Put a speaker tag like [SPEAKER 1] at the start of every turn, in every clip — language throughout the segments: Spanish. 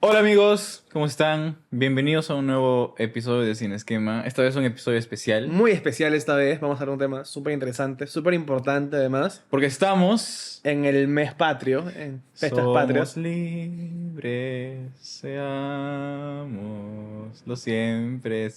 [SPEAKER 1] Hola amigos, ¿cómo están? Bienvenidos a un nuevo episodio de Sin Esquema. Esta vez un episodio especial
[SPEAKER 2] Muy especial esta vez, vamos a hablar de un tema súper interesante, súper importante además,
[SPEAKER 1] porque estamos...
[SPEAKER 2] en el mes patrio, en Festas
[SPEAKER 1] Somos
[SPEAKER 2] Patrias.
[SPEAKER 1] libres, seamos, lo siempre.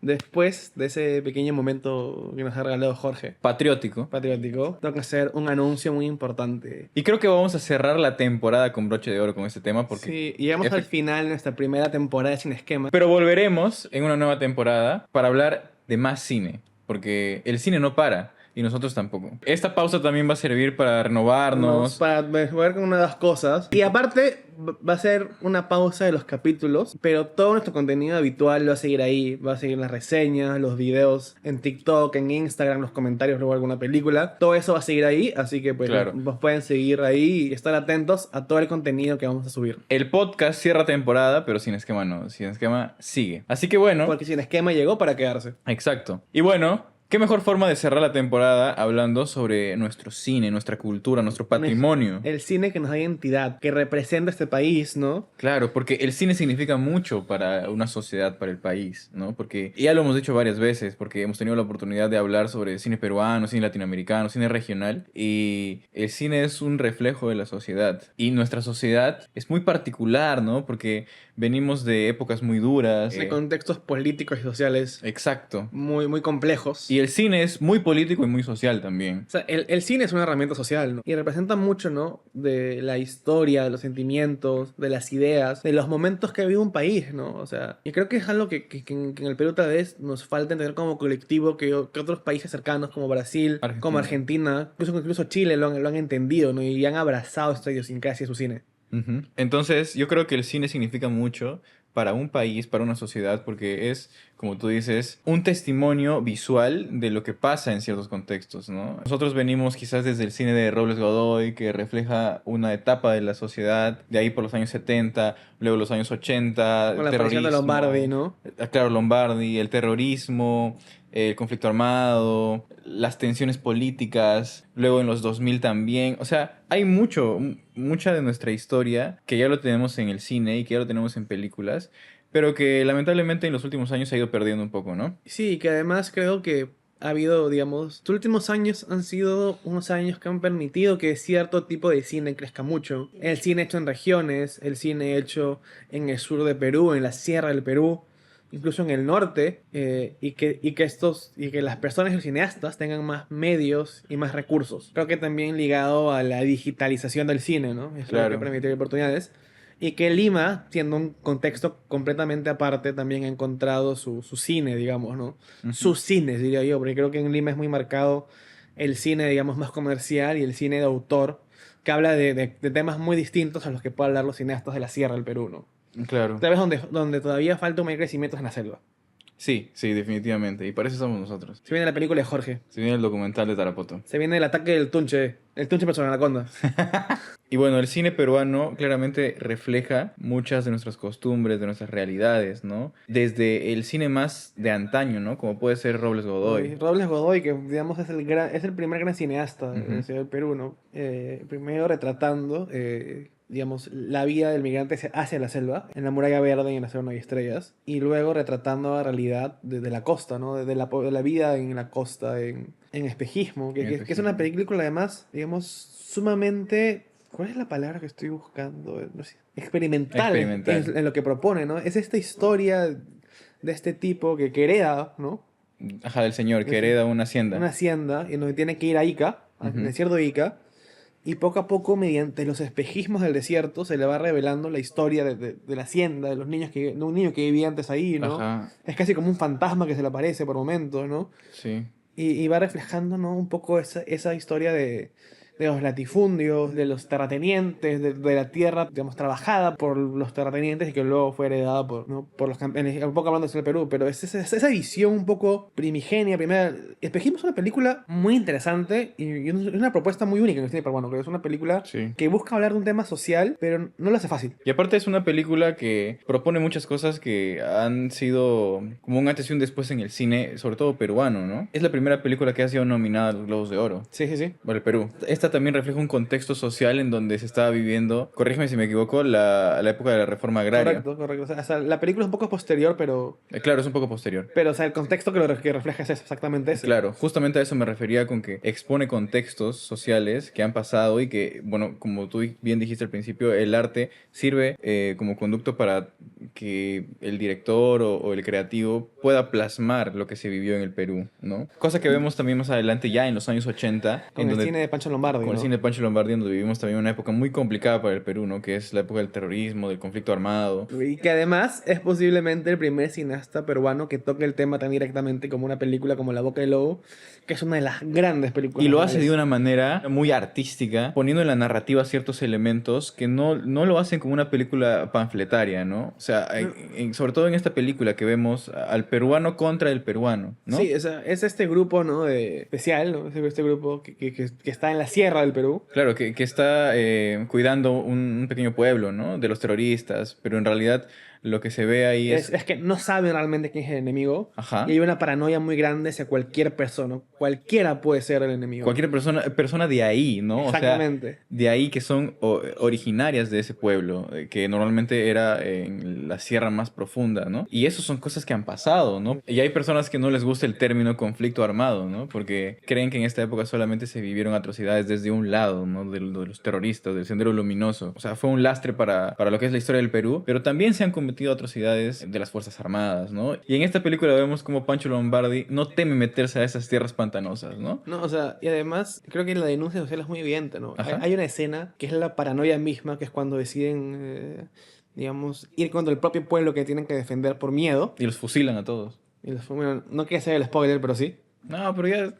[SPEAKER 2] Después de ese pequeño momento que nos ha regalado Jorge,
[SPEAKER 1] Patriótico.
[SPEAKER 2] patriótico, tengo que hacer un anuncio muy importante.
[SPEAKER 1] Y creo que vamos a cerrar la temporada con broche de oro con este tema porque...
[SPEAKER 2] Sí, llegamos al final de nuestra primera temporada de Sin Esquema.
[SPEAKER 1] Pero volveremos en una nueva temporada para hablar de más cine, porque el cine no para y nosotros tampoco. Esta pausa también va a servir para renovarnos.
[SPEAKER 2] Para ver con unas cosas. Y aparte, va a ser una pausa de los capítulos, pero todo nuestro contenido habitual va a seguir ahí. Va a seguir las reseñas, los videos en TikTok, en Instagram, los comentarios, luego alguna película. Todo eso va a seguir ahí, así que pues
[SPEAKER 1] Claro.
[SPEAKER 2] nos pueden seguir ahí y estar atentos a todo el contenido que vamos a subir.
[SPEAKER 1] El podcast cierra temporada, pero Sin Esquema no. Sin Esquema sigue. Así que bueno,
[SPEAKER 2] Porque Sin Esquema llegó para quedarse.
[SPEAKER 1] exacto. Y bueno, ¿qué mejor forma de cerrar la temporada hablando sobre nuestro cine, nuestra cultura, nuestro patrimonio?
[SPEAKER 2] El cine que nos da identidad, que representa este país, ¿no?
[SPEAKER 1] Claro, porque el cine significa mucho para una sociedad, para el país, ¿no? Porque ya lo hemos dicho varias veces, porque hemos tenido la oportunidad de hablar sobre cine peruano, cine latinoamericano, cine regional, y el cine es un reflejo de la sociedad. Y nuestra sociedad es muy particular, ¿no? Porque venimos de épocas muy duras.
[SPEAKER 2] De contextos políticos y sociales
[SPEAKER 1] Exacto.
[SPEAKER 2] muy complejos.
[SPEAKER 1] Y el cine es muy político y muy social también.
[SPEAKER 2] O sea, el cine es una herramienta social, ¿no? Y representa mucho, ¿no? De la historia, de los sentimientos, de las ideas, de los momentos que ha vivido un país, ¿no? O sea, y creo que es algo que en el Perú tal vez nos falta entender como colectivo, que otros países cercanos como Brasil,
[SPEAKER 1] Argentina.
[SPEAKER 2] como Argentina, incluso Chile lo han entendido, ¿no? Y han abrazado esta idiosincrasia de su cine.
[SPEAKER 1] Ujú. Entonces, yo creo que el cine significa mucho para un país, para una sociedad, porque es, como tú dices, un testimonio visual de lo que pasa en ciertos contextos, ¿no? Nosotros venimos quizás desde el cine de Robles Godoy, que refleja una etapa de la sociedad, de ahí por los años 70, luego los años 80,
[SPEAKER 2] Con
[SPEAKER 1] el
[SPEAKER 2] la aparición de
[SPEAKER 1] terrorismo,
[SPEAKER 2] Lombardi, ¿no?
[SPEAKER 1] claro, Lombardi, el terrorismo, el conflicto armado, las tensiones políticas, luego en los 2000 también. O sea, hay mucha de nuestra historia que ya lo tenemos en el cine y que ya lo tenemos en películas, pero que lamentablemente en los últimos años se ha ido perdiendo un poco, ¿no?
[SPEAKER 2] Sí, que además creo que ha habido, digamos, los últimos años han sido unos años que han permitido que cierto tipo de cine crezca mucho. El cine hecho en regiones, el cine hecho en el sur de Perú, en la sierra del Perú, incluso en el norte, y que las personas, los cineastas, tengan más medios y más recursos. Creo que también ligado a la digitalización del cine, ¿no? Es lo que
[SPEAKER 1] Claro.
[SPEAKER 2] permite oportunidades. Y que Lima, siendo un contexto completamente aparte, también ha encontrado su cine, digamos, ¿no?
[SPEAKER 1] Ujú.
[SPEAKER 2] Sus cines, diría yo, porque creo que en Lima es muy marcado el cine, digamos, más comercial y el cine de autor, que habla de temas muy distintos a los que pueden hablar los cineastas de la Sierra del Perú, ¿no?
[SPEAKER 1] Claro.
[SPEAKER 2] Tal vez donde todavía falta un mayor crecimiento es en la selva.
[SPEAKER 1] Sí, sí, definitivamente. Y para eso somos nosotros.
[SPEAKER 2] Se viene la película de Jorge,
[SPEAKER 1] Se viene el documental de Tarapoto.
[SPEAKER 2] se viene el ataque del Tunche, el Tunche persona anaconda.
[SPEAKER 1] Y bueno, el cine peruano claramente refleja muchas de nuestras costumbres, de nuestras realidades, ¿no? Desde el cine más de antaño, ¿no? Como puede ser Robles Godoy.
[SPEAKER 2] Robles Godoy, que digamos es el primer gran cineasta de
[SPEAKER 1] Ujú.
[SPEAKER 2] la ciudad del Perú, ¿no? Primero retratando, digamos, la vida del migrante hacia la selva, en la Muralla Verde y en la Selva No Hay Estrellas, y luego retratando la realidad de la costa, ¿no? De la vida en la costa, en espejismo,
[SPEAKER 1] En
[SPEAKER 2] que es una
[SPEAKER 1] espejismo.
[SPEAKER 2] película además, digamos, sumamente... ¿Cuál es la palabra que estoy buscando? No sé, experimental,
[SPEAKER 1] Experimental.
[SPEAKER 2] en lo que propone, ¿no? Es esta historia de este tipo que hereda, ¿no?
[SPEAKER 1] Ajá, del señor que
[SPEAKER 2] Es
[SPEAKER 1] hereda una
[SPEAKER 2] una
[SPEAKER 1] hacienda.
[SPEAKER 2] hacienda en donde tiene que ir a Ica, al
[SPEAKER 1] Ujú.
[SPEAKER 2] desierto de Ica, y poco a poco, mediante los espejismos del desierto, se le va revelando la historia de la hacienda, de los niños de un niño que vivía antes ahí, ¿no?
[SPEAKER 1] Ajá,
[SPEAKER 2] Es casi como un fantasma que se le aparece por momentos, ¿no?
[SPEAKER 1] sí.
[SPEAKER 2] Y va reflejando, ¿no? Un poco esa historia de los latifundios, de los terratenientes, de la tierra, digamos, trabajada por los terratenientes y que luego fue heredada por, ¿no? por los campeones, un poco hablando del Perú, pero es esa visión un poco primigenia, primera. Espejismo es una película muy interesante y es una propuesta muy única en el cine peruano, que es una película
[SPEAKER 1] Sí.
[SPEAKER 2] que busca hablar de un tema social, pero no lo hace fácil.
[SPEAKER 1] Y aparte es una película que propone muchas cosas que han sido como un antes y un después en el cine, sobre todo peruano, ¿no? Es la primera película que ha sido nominada a los Globos de Oro
[SPEAKER 2] Sí, sí, sí.
[SPEAKER 1] por el Perú. Esta también refleja un contexto social en donde se estaba viviendo, corrígeme si me equivoco, la época de la reforma agraria.
[SPEAKER 2] Correcto, correcto. O sea, la película es un poco posterior,
[SPEAKER 1] Claro, es un poco posterior.
[SPEAKER 2] pero o sea, el contexto que refleja es eso, exactamente ese.
[SPEAKER 1] Claro, justamente a eso me refería con que expone contextos sociales que han pasado y que, bueno, como tú bien dijiste al principio, el arte sirve como conducto para que el director o el creativo pueda plasmar lo que se vivió en el Perú, ¿no? Cosa que vemos también más adelante ya en los años 80,
[SPEAKER 2] Con
[SPEAKER 1] en
[SPEAKER 2] el
[SPEAKER 1] donde
[SPEAKER 2] cine de Pancho Lombardi,
[SPEAKER 1] con el
[SPEAKER 2] ¿no?
[SPEAKER 1] cine de Pancho Lombardi, donde vivimos también una época muy complicada para el Perú, ¿no? Que es la época del terrorismo, del conflicto armado.
[SPEAKER 2] Y que además es posiblemente el primer cineasta peruano que toque el tema tan directamente como una película como La Boca del Lobo, que es una de las grandes películas.
[SPEAKER 1] Y lo hace de
[SPEAKER 2] nacionales.
[SPEAKER 1] una manera muy artística, poniendo en la narrativa ciertos elementos que no lo hacen como una película panfletaria, ¿no? O sea, sobre todo en esta película que vemos al peruano contra el peruano, ¿no?
[SPEAKER 2] Sí, es este grupo, ¿no? Especial, ¿no? Este grupo que está en la sierra del Perú.
[SPEAKER 1] Claro, que está cuidando un pequeño pueblo, ¿no? De los terroristas, pero en realidad lo que se ve ahí
[SPEAKER 2] Es que no saben realmente quién es el enemigo.
[SPEAKER 1] Ajá.
[SPEAKER 2] Y hay una paranoia muy grande hacia cualquier persona. Cualquiera puede ser el enemigo.
[SPEAKER 1] Cualquier persona de ahí, ¿no?
[SPEAKER 2] Exactamente.
[SPEAKER 1] O sea, de ahí que son originarias de ese pueblo, que normalmente era en la sierra más profunda, ¿no? Y eso son cosas que han pasado, ¿no? Y hay personas que no les gusta el término conflicto armado, ¿no? Porque creen que en esta época solamente se vivieron atrocidades desde un lado, ¿no? De los terroristas, del Sendero Luminoso. O sea, fue un lastre para lo que es la historia del Perú, pero también se han cometido atrocidades de las Fuerzas Armadas, ¿no? Y en esta película vemos como Pancho Lombardi no teme meterse a esas tierras pantanosas, ¿no?
[SPEAKER 2] No, o sea, y además creo que la denuncia social es muy evidente, ¿no?
[SPEAKER 1] Ajá.
[SPEAKER 2] Hay una escena que es la paranoia misma, que es cuando deciden, digamos, ir contra el propio pueblo que tienen que defender por miedo.
[SPEAKER 1] Y los fusilan a todos.
[SPEAKER 2] Y bueno, no quiero hacer el spoiler, pero sí.
[SPEAKER 1] No, pero ya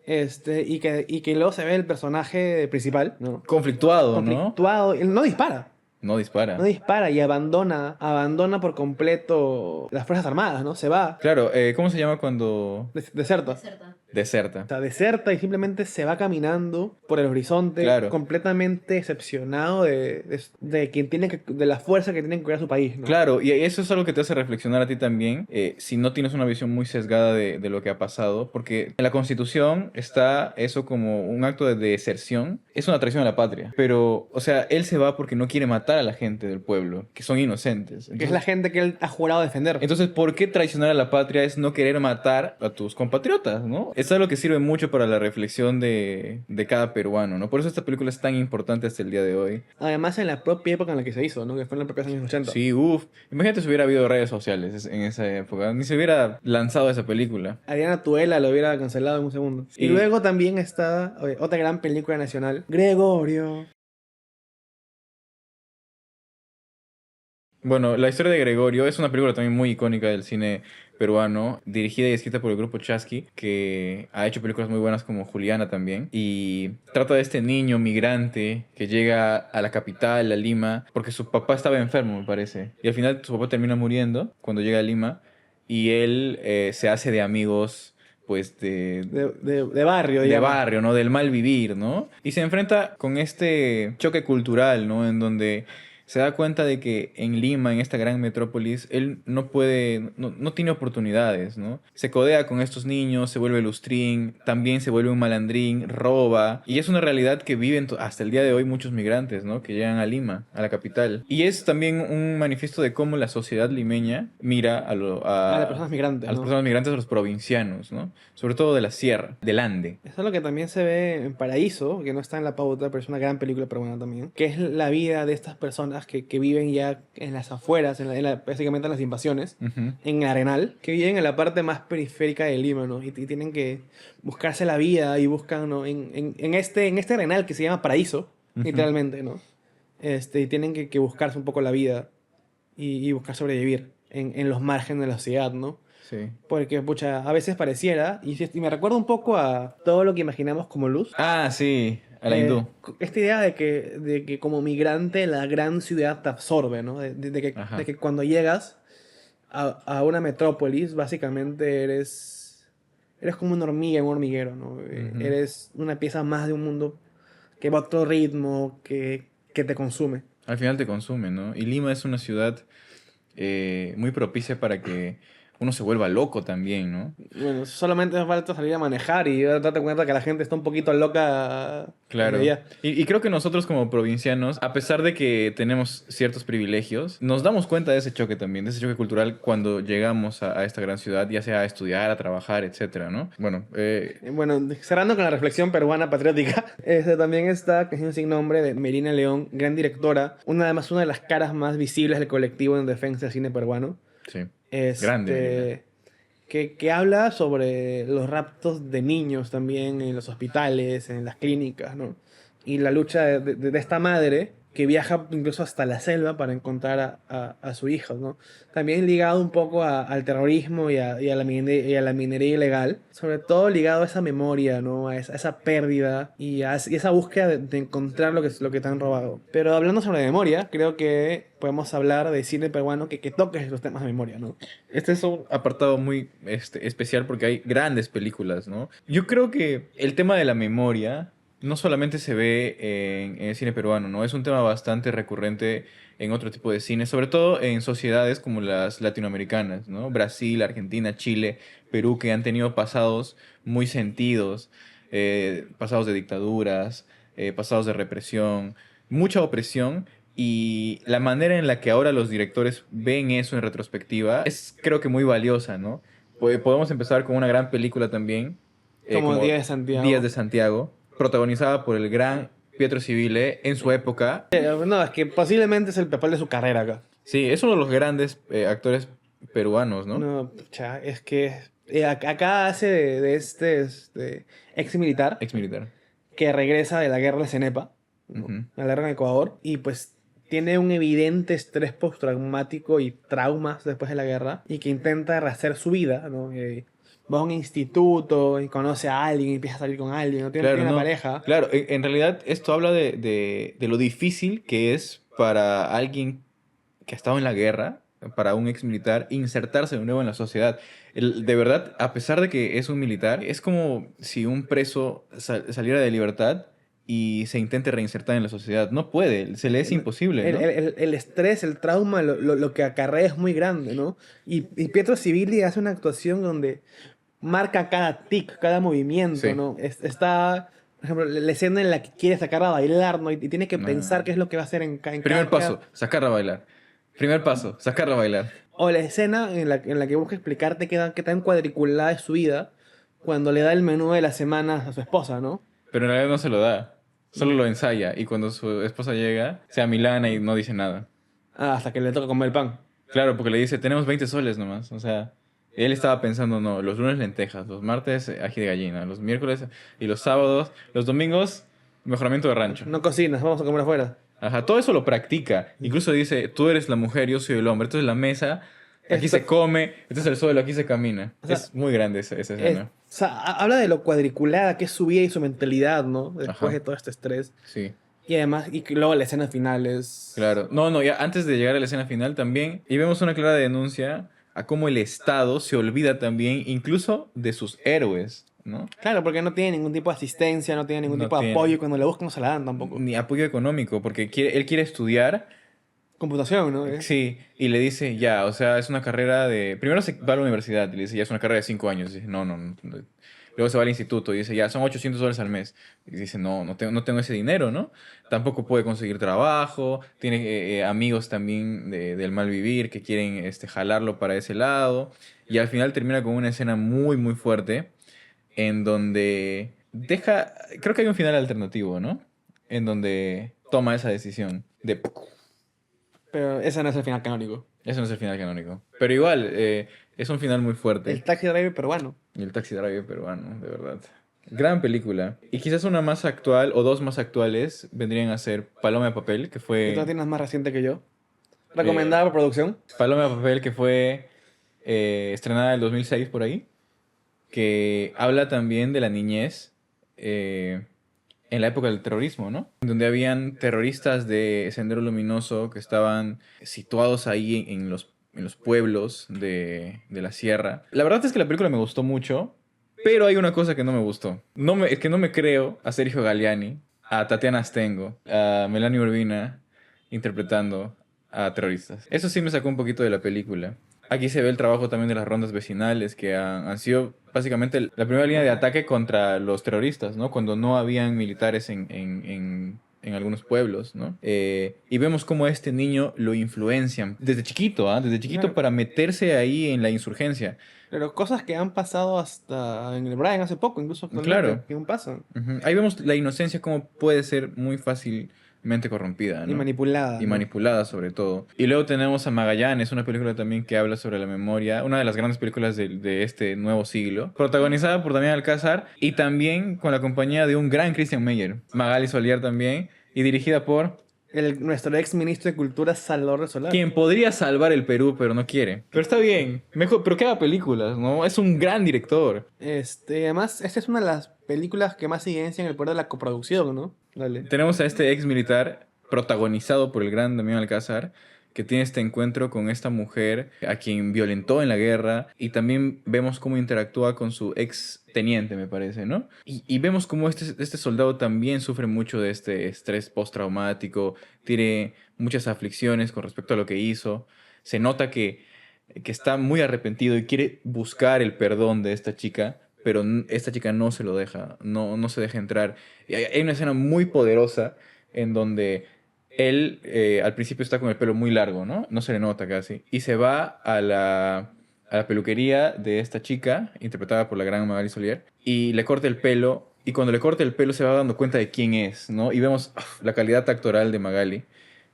[SPEAKER 2] Y que luego se ve el personaje principal, ¿no?
[SPEAKER 1] conflictuado, ¿no?
[SPEAKER 2] Conflictuado. Él no dispara.
[SPEAKER 1] No dispara.
[SPEAKER 2] No dispara y abandona por completo las Fuerzas Armadas, ¿no? Se va.
[SPEAKER 1] Claro, ¿cómo se llama cuando
[SPEAKER 2] Deserta.
[SPEAKER 1] deserta?
[SPEAKER 2] O sea, deserta y simplemente se va caminando por el horizonte,
[SPEAKER 1] Claro.
[SPEAKER 2] completamente decepcionado de quien tiene de la fuerza que tiene que cuidar su país, ¿no?
[SPEAKER 1] Claro, y eso es algo que te hace reflexionar a ti también, si no tienes una visión muy sesgada de lo que ha pasado, porque en la Constitución está eso como un acto de deserción, es una traición a la patria, pero, o sea, él se va porque no quiere matar a la gente del pueblo, que son inocentes.
[SPEAKER 2] Que es la gente que él ha jurado defender.
[SPEAKER 1] Entonces, ¿por qué traicionar a la patria es no querer matar a tus compatriotas, ¿no? Es algo que sirve mucho para la reflexión de cada peruano, ¿no? Por eso esta película es tan importante hasta el día de hoy.
[SPEAKER 2] Además, en la propia época en la que se hizo, ¿no? Que fue en los propios años 80.
[SPEAKER 1] Sí, uff. Imagínate si hubiera habido redes sociales en esa época. Ni se hubiera lanzado esa película.
[SPEAKER 2] Adriana Tuela lo hubiera cancelado en un segundo. Y
[SPEAKER 1] Y-
[SPEAKER 2] luego también está otra gran película nacional, Gregorio.
[SPEAKER 1] Bueno, la historia de Gregorio es una película también muy icónica del cine peruano, dirigida y escrita por el grupo Chasqui, que ha hecho películas muy buenas como Juliana también. Y trata de este niño migrante que llega a la capital, a Lima, porque su papá estaba enfermo, me parece. Y al final su papá termina muriendo cuando llega a Lima y él se hace de amigos, pues,
[SPEAKER 2] De barrio,
[SPEAKER 1] de
[SPEAKER 2] digamos.
[SPEAKER 1] barrio, ¿no? Del mal vivir, ¿no? Y se enfrenta con este choque cultural, ¿no? En donde se da cuenta de que en Lima, en esta gran metrópolis, él no puede, no tiene oportunidades, ¿no? Se codea con estos niños, se vuelve lustrín, también se vuelve un malandrín, roba. Y es una realidad que viven hasta el día de hoy muchos migrantes, ¿no? Que llegan a Lima, a la capital. Y es también un manifiesto de cómo la sociedad limeña mira
[SPEAKER 2] A las personas migrantes,
[SPEAKER 1] a las
[SPEAKER 2] ¿no?
[SPEAKER 1] personas migrantes, a los provincianos, ¿no? Sobre todo de la sierra, del Ande.
[SPEAKER 2] Eso es lo que también se ve en Paraíso, que no está en la pauta, pero es una gran película peruana también, que es la vida de estas personas que viven ya en las afueras, básicamente en las invasiones,
[SPEAKER 1] Ujú.
[SPEAKER 2] en Arenal, que viven en la parte más periférica de Lima, ¿no? Y tienen que buscarse la vida y buscan, ¿no? En este Arenal que se llama Paraíso,
[SPEAKER 1] Ujú.
[SPEAKER 2] literalmente, ¿no? Y tienen que buscarse un poco la vida y buscar sobrevivir en los márgenes de la sociedad, ¿no?
[SPEAKER 1] Sí.
[SPEAKER 2] Porque, pucha, a veces pareciera, y me recuerda un poco a todo lo que imaginamos como luz.
[SPEAKER 1] Ah, sí. A la hindú.
[SPEAKER 2] Esta idea de que como migrante la gran ciudad te absorbe, ¿no? De
[SPEAKER 1] Ajá.
[SPEAKER 2] que cuando llegas a una metrópolis, básicamente eres como una hormiga en un hormiguero, ¿no?
[SPEAKER 1] Ujú.
[SPEAKER 2] Eres una pieza más de un mundo que va a otro ritmo, que te consume.
[SPEAKER 1] Al final te consume, ¿no? Y Lima es una ciudad muy propicia para que uno se vuelva loco también, ¿no?
[SPEAKER 2] Bueno, solamente hace falta salir a manejar y darte cuenta que la gente está un poquito loca desde
[SPEAKER 1] Claro.
[SPEAKER 2] ya.
[SPEAKER 1] Y creo que nosotros como provincianos, a pesar de que tenemos ciertos privilegios, nos damos cuenta de ese choque también, de ese choque cultural cuando llegamos a esta gran ciudad, ya sea a estudiar, a trabajar, etcétera, ¿no? Bueno,
[SPEAKER 2] Bueno, cerrando con la reflexión peruana patriótica, también está Canción sin nombre de Melina León, gran directora, además una de las caras más visibles del colectivo en defensa del cine peruano.
[SPEAKER 1] sí. Grande, Melina.
[SPEAKER 2] Este, que habla sobre los raptos de niños también en los hospitales, en las clínicas, ¿no? Y la lucha de esta madre que viaja incluso hasta la selva para encontrar a su hijo, ¿no? También ligado un poco al terrorismo y a la minería ilegal, sobre todo ligado a esa memoria, ¿no? A esa pérdida y esa búsqueda de encontrar lo que te han robado. Pero hablando sobre memoria, creo que podemos hablar de cine peruano que toque esos temas de memoria, ¿no?
[SPEAKER 1] Este es un apartado muy especial porque hay grandes películas, ¿no? Yo creo que el tema de la memoria no solamente se ve en el cine peruano, ¿no? Es un tema bastante recurrente en otro tipo de cine, sobre todo en sociedades como las latinoamericanas, ¿no? Brasil, Argentina, Chile, Perú, que han tenido pasados muy sentidos, pasados de dictaduras, pasados de represión, mucha opresión. Y la manera en la que ahora los directores ven eso en retrospectiva es creo que muy valiosa, ¿no? Podemos empezar con una gran película también,
[SPEAKER 2] Como
[SPEAKER 1] como
[SPEAKER 2] Día de
[SPEAKER 1] Días de
[SPEAKER 2] Santiago.
[SPEAKER 1] Santiago, protagonizada por el gran Pietro Civile en su época.
[SPEAKER 2] No, es que posiblemente es el papel de su carrera acá.
[SPEAKER 1] Sí, es uno de los grandes actores peruanos, ¿no?
[SPEAKER 2] No, pucha, es que acá hace de ex militar
[SPEAKER 1] Ex militar.
[SPEAKER 2] que regresa de la guerra de Cenepa, ¿no?
[SPEAKER 1] Ujú.
[SPEAKER 2] La guerra en Ecuador, y pues tiene un evidente estrés postraumático y traumas después de la guerra, y que intenta rehacer su vida, ¿no? Va a un instituto y conoce a alguien y empieza a salir con alguien, no tiene
[SPEAKER 1] Claro,
[SPEAKER 2] una
[SPEAKER 1] no.
[SPEAKER 2] pareja.
[SPEAKER 1] Claro, en realidad esto habla de lo difícil que es para alguien que ha estado en la guerra, para un ex militar, insertarse de nuevo en la sociedad. De verdad, a pesar de que es un militar, es como si un preso saliera de libertad y se intente reinsertar en la sociedad. No puede, se le es imposible,
[SPEAKER 2] El,
[SPEAKER 1] ¿no?
[SPEAKER 2] el- el estrés, el trauma, lo que acarrea es muy grande, ¿no? Y Pietro Civilli hace una actuación donde marca cada tic, cada movimiento,
[SPEAKER 1] Sí.
[SPEAKER 2] ¿no? Está, por ejemplo, la escena en la que quiere sacar a bailar, ¿no? Y tiene que pensar
[SPEAKER 1] No.
[SPEAKER 2] qué es lo que va a hacer en
[SPEAKER 1] Primer paso, sacarla a bailar. Primer paso, sacarla a bailar.
[SPEAKER 2] O la escena en la que busca explicarte qué tan cuadriculada es su vida cuando le da el menú de la semana a su esposa, ¿no?
[SPEAKER 1] Pero en realidad no se lo da. Solo lo ensaya. Y cuando su esposa llega, se amilana y no dice nada.
[SPEAKER 2] Hasta que le toca comer el pan.
[SPEAKER 1] Claro, porque le dice, tenemos 20 soles nomás. O sea, él estaba pensando, no, los lunes lentejas, los martes ají de gallina, los miércoles y los sábados, los domingos mejoramiento de rancho.
[SPEAKER 2] No cocinas, vamos a comer afuera.
[SPEAKER 1] Ajá, todo eso lo practica. Incluso dice, tú eres la mujer, yo soy el hombre. Entonces la mesa, aquí
[SPEAKER 2] Esto,
[SPEAKER 1] se come, este es el suelo, aquí se camina.
[SPEAKER 2] o sea,
[SPEAKER 1] Es muy grande esa escena.
[SPEAKER 2] o sea, habla de lo cuadriculada que es su vida y su mentalidad, ¿no? Después
[SPEAKER 1] Ajá,
[SPEAKER 2] de todo este estrés.
[SPEAKER 1] sí.
[SPEAKER 2] Y además, y que luego la escena final es...
[SPEAKER 1] Claro. No, no, ya antes de llegar a la escena final también, y vemos una clara denuncia a cómo el Estado se olvida también incluso de sus héroes, ¿no?
[SPEAKER 2] Claro, porque no tiene ningún tipo de asistencia, no tiene ningún
[SPEAKER 1] No
[SPEAKER 2] tipo de apoyo y
[SPEAKER 1] tiene
[SPEAKER 2] cuando la buscan no se la dan tampoco.
[SPEAKER 1] ni apoyo económico, porque él quiere estudiar,
[SPEAKER 2] Computación, ¿no?
[SPEAKER 1] sí, y le dice, ya, o sea, es una carrera de... Primero se va a la universidad y le dice, ya es una carrera de 5 años. Y dice, no, no, no. Luego se va al instituto y dice, ya, son 800 dólares al mes. Y dice, no, no tengo ese dinero, ¿no? Tampoco puede conseguir trabajo, tiene amigos también del mal vivir que quieren jalarlo para ese lado. Y al final termina con una escena muy, muy fuerte en donde deja, creo que hay un final alternativo, ¿no? En donde toma esa decisión de...
[SPEAKER 2] Pero ese no es el final canónico.
[SPEAKER 1] Ese no es el final canónico. Pero igual, es un final muy fuerte.
[SPEAKER 2] El Taxi Driver peruano.
[SPEAKER 1] Y el Taxi Driver peruano, de verdad. Gran película. Y quizás una más actual, o dos más actuales, vendrían a ser Paloma de Papel, que
[SPEAKER 2] Que tú
[SPEAKER 1] fue...
[SPEAKER 2] tienes más reciente que yo.
[SPEAKER 1] eh,
[SPEAKER 2] Recomendada por producción.
[SPEAKER 1] Paloma de Papel, que fue estrenada en el 2006 por ahí. Que habla también de la niñez en la época del terrorismo, ¿no? Donde habían terroristas de Sendero Luminoso que estaban situados ahí en los pueblos de la sierra. La verdad es que la película me gustó mucho, pero hay una cosa que no me gustó. Es que no me creo a Sergio Galliani, a Tatiana Astengo, a Melanie Urbina interpretando a terroristas. Eso sí me sacó un poquito de la película. Aquí se ve el trabajo también de las rondas vecinales que han sido básicamente la primera línea de ataque contra los terroristas, ¿no? Cuando no habían militares en algunos pueblos, ¿no? Y vemos cómo a este niño lo influencian desde chiquito, ¿ah? Desde chiquito
[SPEAKER 2] Claro.
[SPEAKER 1] para meterse ahí en la insurgencia.
[SPEAKER 2] Pero cosas que han pasado hasta en el Brian hace poco, incluso actualmente,
[SPEAKER 1] Claro.
[SPEAKER 2] que aún pasan.
[SPEAKER 1] Ujú. Ahí vemos la inocencia cómo puede ser muy fácilmente corrompida,
[SPEAKER 2] Y
[SPEAKER 1] ¿no?
[SPEAKER 2] manipulada,
[SPEAKER 1] Y
[SPEAKER 2] ¿no?
[SPEAKER 1] manipulada sobre todo. Y luego tenemos a Magallanes, una película también que habla sobre la memoria, una de las grandes películas de este nuevo siglo, protagonizada por Damián Alcázar y también con la compañía de un gran Christian Meyer, Magali Solier también, y dirigida por
[SPEAKER 2] Nuestro ex ministro de Cultura, Salvador de Solar.
[SPEAKER 1] quien podría salvar el Perú, pero no quiere. Pero está bien, mejor, pero que haga películas, ¿no? Es un gran director.
[SPEAKER 2] Además, esta es una de las películas que más evidencian el poder de la coproducción, ¿no? Dale.
[SPEAKER 1] Tenemos a este ex militar protagonizado por el gran Damián Alcázar, que tiene este encuentro con esta mujer a quien violentó en la guerra y también vemos cómo interactúa con su ex teniente, me parece, ¿no? Y vemos cómo este soldado también sufre mucho de este estrés postraumático, tiene muchas aflicciones con respecto a lo que hizo, se nota que está muy arrepentido y quiere buscar el perdón de esta chica, pero esta chica no se lo deja, no se deja entrar. Y hay una escena muy poderosa en donde él al principio está con el pelo muy largo, ¿no? No se le nota casi. Y se va a la peluquería de esta chica, interpretada por la gran Magali Solier, y le corta el pelo. Y cuando le corta el pelo se va dando cuenta de quién es, ¿no? Y vemos la calidad actoral de Magali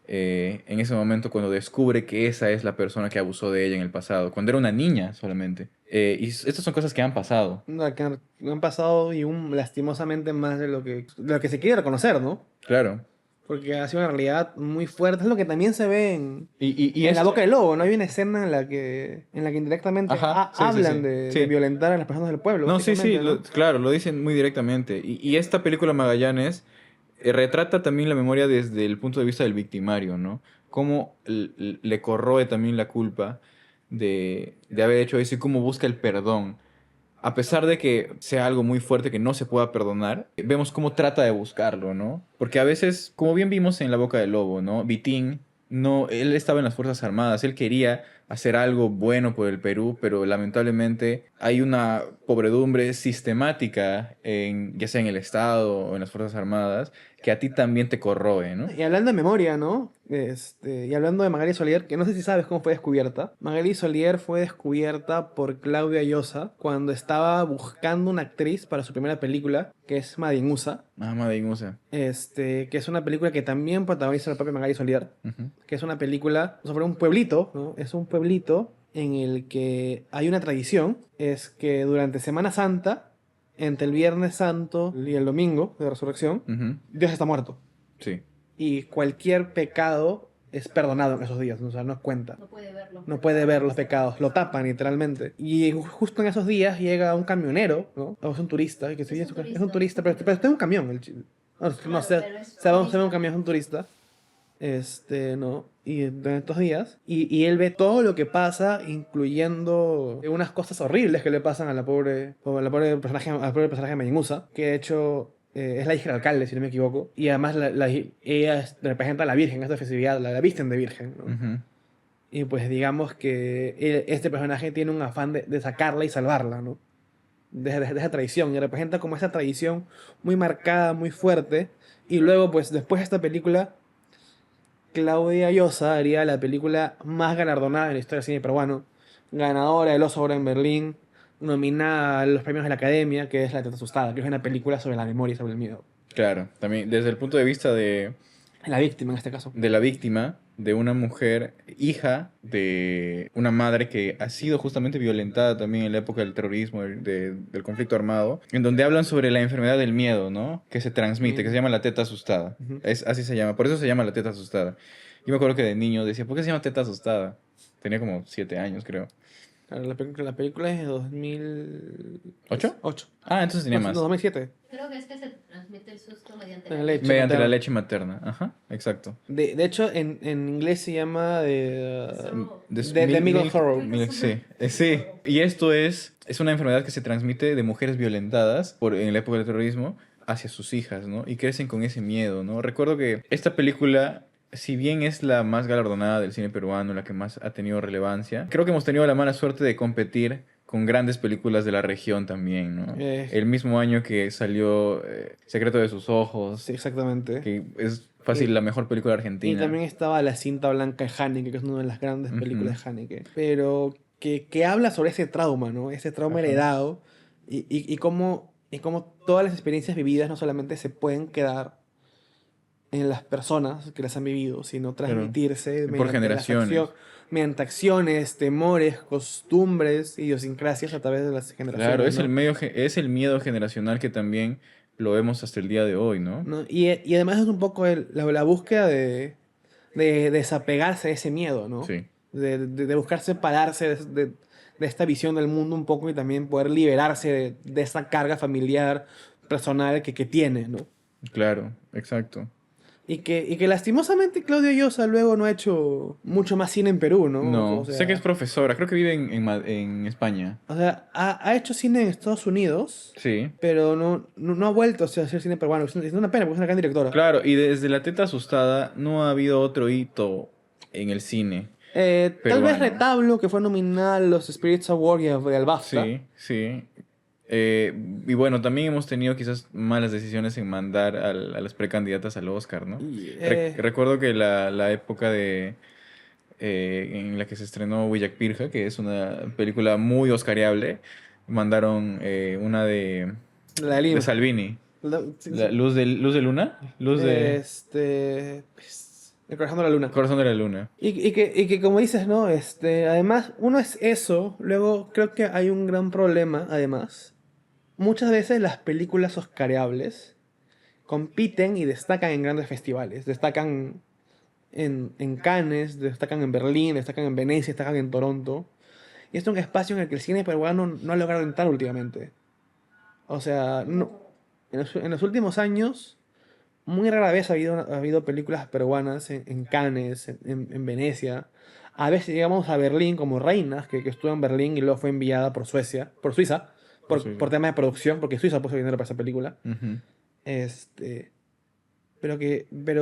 [SPEAKER 1] en ese momento cuando descubre que esa es la persona que abusó de ella en el pasado, cuando era una niña solamente. Y estas son cosas que han pasado.
[SPEAKER 2] No, que han pasado y lastimosamente más de lo que se quiere reconocer, ¿no?
[SPEAKER 1] Claro.
[SPEAKER 2] Porque ha sido una realidad muy fuerte. Es lo que también se ve
[SPEAKER 1] Y
[SPEAKER 2] en La
[SPEAKER 1] esto...
[SPEAKER 2] Boca del Lobo, ¿no? Hay una escena en la que indirectamente
[SPEAKER 1] Ajá, sí, sí,
[SPEAKER 2] hablan
[SPEAKER 1] sí.
[SPEAKER 2] de
[SPEAKER 1] Sí.
[SPEAKER 2] violentar a las personas del pueblo,
[SPEAKER 1] No, sí, sí,
[SPEAKER 2] básicamente, ¿no?
[SPEAKER 1] claro, lo dicen muy directamente. Y esta película Magallanes retrata también la memoria desde el punto de vista del victimario, ¿no? Cómo le corroe también la culpa de haber hecho eso y cómo busca el perdón. A pesar de que sea algo muy fuerte que no se pueda perdonar, vemos cómo trata de buscarlo, ¿no? Porque a veces, como bien vimos en La Boca del Lobo, ¿no? Vitín, no, él estaba en las Fuerzas Armadas, él quería hacer algo bueno por el Perú, pero lamentablemente hay una pobredumbre sistemática, ya sea en el Estado o en las Fuerzas Armadas, que a ti también te corroe, ¿no?
[SPEAKER 2] Y hablando de memoria, ¿no? Y hablando de Magali Solier, que no sé si sabes cómo fue descubierta. Magali Solier fue descubierta por Claudia Llosa cuando estaba buscando una actriz para su primera película, que es Madinusa.
[SPEAKER 1] Mamá de Musa.
[SPEAKER 2] Que es una película que también protagoniza la propia Magali Solier.
[SPEAKER 1] Ujú.
[SPEAKER 2] Que es una película sobre un pueblito, ¿no? Es un pueblito en el que hay una tradición, es que durante Semana Santa, entre el Viernes Santo y el Domingo de Resurrección,
[SPEAKER 1] Ujú.
[SPEAKER 2] Dios está muerto.
[SPEAKER 1] Sí.
[SPEAKER 2] Y cualquier pecado es perdonado en esos días, o sea, no cuenta.
[SPEAKER 3] No puede verlo.
[SPEAKER 2] No puede ver los pecados, lo tapan literalmente. Y justo en esos días llega un camionero, ¿no? O es un turista, que se
[SPEAKER 3] Es un
[SPEAKER 2] es un turista, pero está en un camión. No, no
[SPEAKER 3] Claro,
[SPEAKER 2] sé,
[SPEAKER 3] pero es
[SPEAKER 2] se ve un
[SPEAKER 3] turista.
[SPEAKER 2] camión, es un turista. ¿No? Y en estos días. Y él ve todo lo que pasa, incluyendo unas cosas horribles que le pasan al pobre personaje de Maymusa, que de hecho es la hija del alcalde, si no me equivoco. Y además ella representa a la Virgen, esta festividad, la visten de Virgen, ¿no?
[SPEAKER 1] Ujú.
[SPEAKER 2] Y pues digamos que este personaje tiene un afán de sacarla y salvarla, ¿no? De esa tradición. Y representa como esa tradición muy marcada, muy fuerte. Y luego, pues después de esta película, Claudia Llosa haría la película más galardonada en la historia del cine peruano. Ganadora del Oso de Oro en Berlín. Nominada a los premios de la Academia, que es La Teta Asustada, que es una película sobre la memoria y sobre el miedo.
[SPEAKER 1] Claro, también desde el punto de vista
[SPEAKER 2] La víctima en este caso.
[SPEAKER 1] de la víctima, de una mujer, hija de una madre que ha sido justamente violentada también en la época del terrorismo, del conflicto armado, en donde hablan sobre la enfermedad del miedo, ¿no? Que se transmite, que se llama la teta asustada.
[SPEAKER 2] Ujú.
[SPEAKER 1] Así se llama, por eso se llama la teta asustada. Yo me acuerdo que de niño decía, ¿por qué se llama teta asustada? Tenía como 7 años, creo.
[SPEAKER 2] Claro, la película es de 2008.
[SPEAKER 1] ¿8? Ah, entonces tenía
[SPEAKER 2] No,
[SPEAKER 1] más.
[SPEAKER 2] 2007.
[SPEAKER 3] Creo que es que se transmite el susto mediante
[SPEAKER 2] La
[SPEAKER 3] la
[SPEAKER 2] leche.
[SPEAKER 3] leche.
[SPEAKER 1] Mediante la
[SPEAKER 2] materna.
[SPEAKER 1] leche materna. Ajá, exacto.
[SPEAKER 2] De hecho, en inglés se llama
[SPEAKER 3] So-
[SPEAKER 2] The Middle Horror.
[SPEAKER 1] Sí, sí. Y esto es una enfermedad que se transmite de mujeres violentadas en la época del terrorismo hacia sus hijas, ¿no? Y crecen con ese miedo, ¿no? Recuerdo que esta película, si bien es la más galardonada del cine peruano, la que más ha tenido relevancia, creo que hemos tenido la mala suerte de competir con grandes películas de la región también, ¿no? El mismo año que salió Secreto de sus ojos,
[SPEAKER 2] Sí, exactamente.
[SPEAKER 1] que es fácil la mejor película
[SPEAKER 2] Y
[SPEAKER 1] argentina.
[SPEAKER 2] también estaba La cinta blanca de Haneke, que es una de las grandes películas de Haneke. Pero que habla sobre ese trauma, ¿no? Ese trauma
[SPEAKER 1] Ajá.
[SPEAKER 2] heredado y cómo todas las experiencias vividas no solamente se pueden quedar en las personas que las han vivido, sino transmitirse
[SPEAKER 1] Por generaciones.
[SPEAKER 2] mediante acciones, temores, costumbres, idiosincrasias a través de las generaciones.
[SPEAKER 1] Claro, es
[SPEAKER 2] ¿no?
[SPEAKER 1] es el miedo generacional que también lo vemos hasta el día de hoy, ¿no?
[SPEAKER 2] ¿No? Y además es un poco la búsqueda de desapegarse de ese miedo, ¿no?
[SPEAKER 1] Sí,
[SPEAKER 2] De buscar separarse de esta visión del mundo un poco y también poder liberarse de esa carga familiar, personal que tiene, ¿no?
[SPEAKER 1] claro, exacto.
[SPEAKER 2] Y que lastimosamente Claudio Llosa luego no ha hecho mucho más cine en Perú, ¿no?
[SPEAKER 1] No,
[SPEAKER 2] O sea,
[SPEAKER 1] sé que es profesora, creo que vive en España.
[SPEAKER 2] o sea, ha hecho cine en Estados Unidos,
[SPEAKER 1] Sí,
[SPEAKER 2] pero no ha vuelto, o sea, a hacer cine peruano. Es una pena porque es una gran directora.
[SPEAKER 1] claro, y desde La Teta Asustada no ha habido otro hito en el cine
[SPEAKER 2] Tal vez
[SPEAKER 1] peruano.
[SPEAKER 2] Retablo, que fue nominada a los Spirits Award y al BAFTA.
[SPEAKER 1] Sí, sí. Y bueno, también hemos tenido quizás malas decisiones en mandar a las precandidatas al Oscar, ¿no?
[SPEAKER 2] Y,
[SPEAKER 1] Recuerdo que la época en la que se estrenó Huillac Pirja, que es una película muy oscariable, mandaron una
[SPEAKER 2] la de
[SPEAKER 1] de
[SPEAKER 2] Lima.
[SPEAKER 1] Salvini.
[SPEAKER 2] Sí,
[SPEAKER 1] La
[SPEAKER 2] sí.
[SPEAKER 1] Luz de Luna. Luz de
[SPEAKER 2] El corazón de la luna.
[SPEAKER 1] Corazón de la Luna.
[SPEAKER 2] Y que como dices, ¿no? Además, uno es eso, luego creo que hay un gran problema, además. Muchas veces las películas oscareables compiten y destacan en grandes festivales. Destacan en Cannes, destacan en Berlín, destacan en Venecia, destacan en Toronto. Y esto es un espacio en el que el cine peruano no ha logrado entrar últimamente. O sea, no, en los últimos años, muy rara vez ha habido películas peruanas en Cannes, en Venecia. A veces llegamos a Berlín como Reinas, que estuvo en Berlín y luego fue enviada por Suiza,
[SPEAKER 1] Por
[SPEAKER 2] por temas de producción, porque Suiza puso dinero para esa película.
[SPEAKER 1] Ujú.
[SPEAKER 2] Pero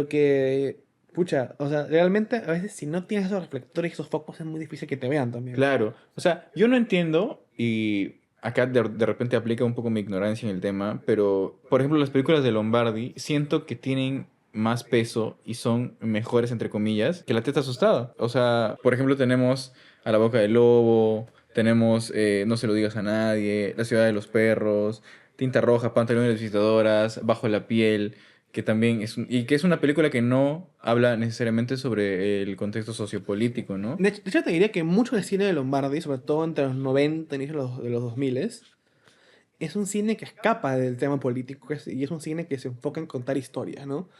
[SPEAKER 2] que, pucha, o sea, realmente a veces si no tienes esos reflectores y esos focos es muy difícil que te vean también.
[SPEAKER 1] Claro. O sea, yo no entiendo y acá de repente aplica un poco mi ignorancia en el tema, pero por ejemplo las películas de Lombardi siento que tienen más peso y son mejores, entre comillas, que La Teta Asustada. O sea, por ejemplo tenemos A la Boca del Lobo, tenemos No se lo digas a nadie, La Ciudad de los Perros, Tinta Roja, Pantalones de Visitadoras, Bajo la Piel, que también y que es una película que no habla necesariamente sobre el contexto sociopolítico, ¿no?
[SPEAKER 2] De hecho, te diría que mucho del cine de Lombardi, sobre todo entre los 90 y inicios de los 2000, es un cine que escapa del tema político y es un cine que se enfoca en contar historias, ¿no?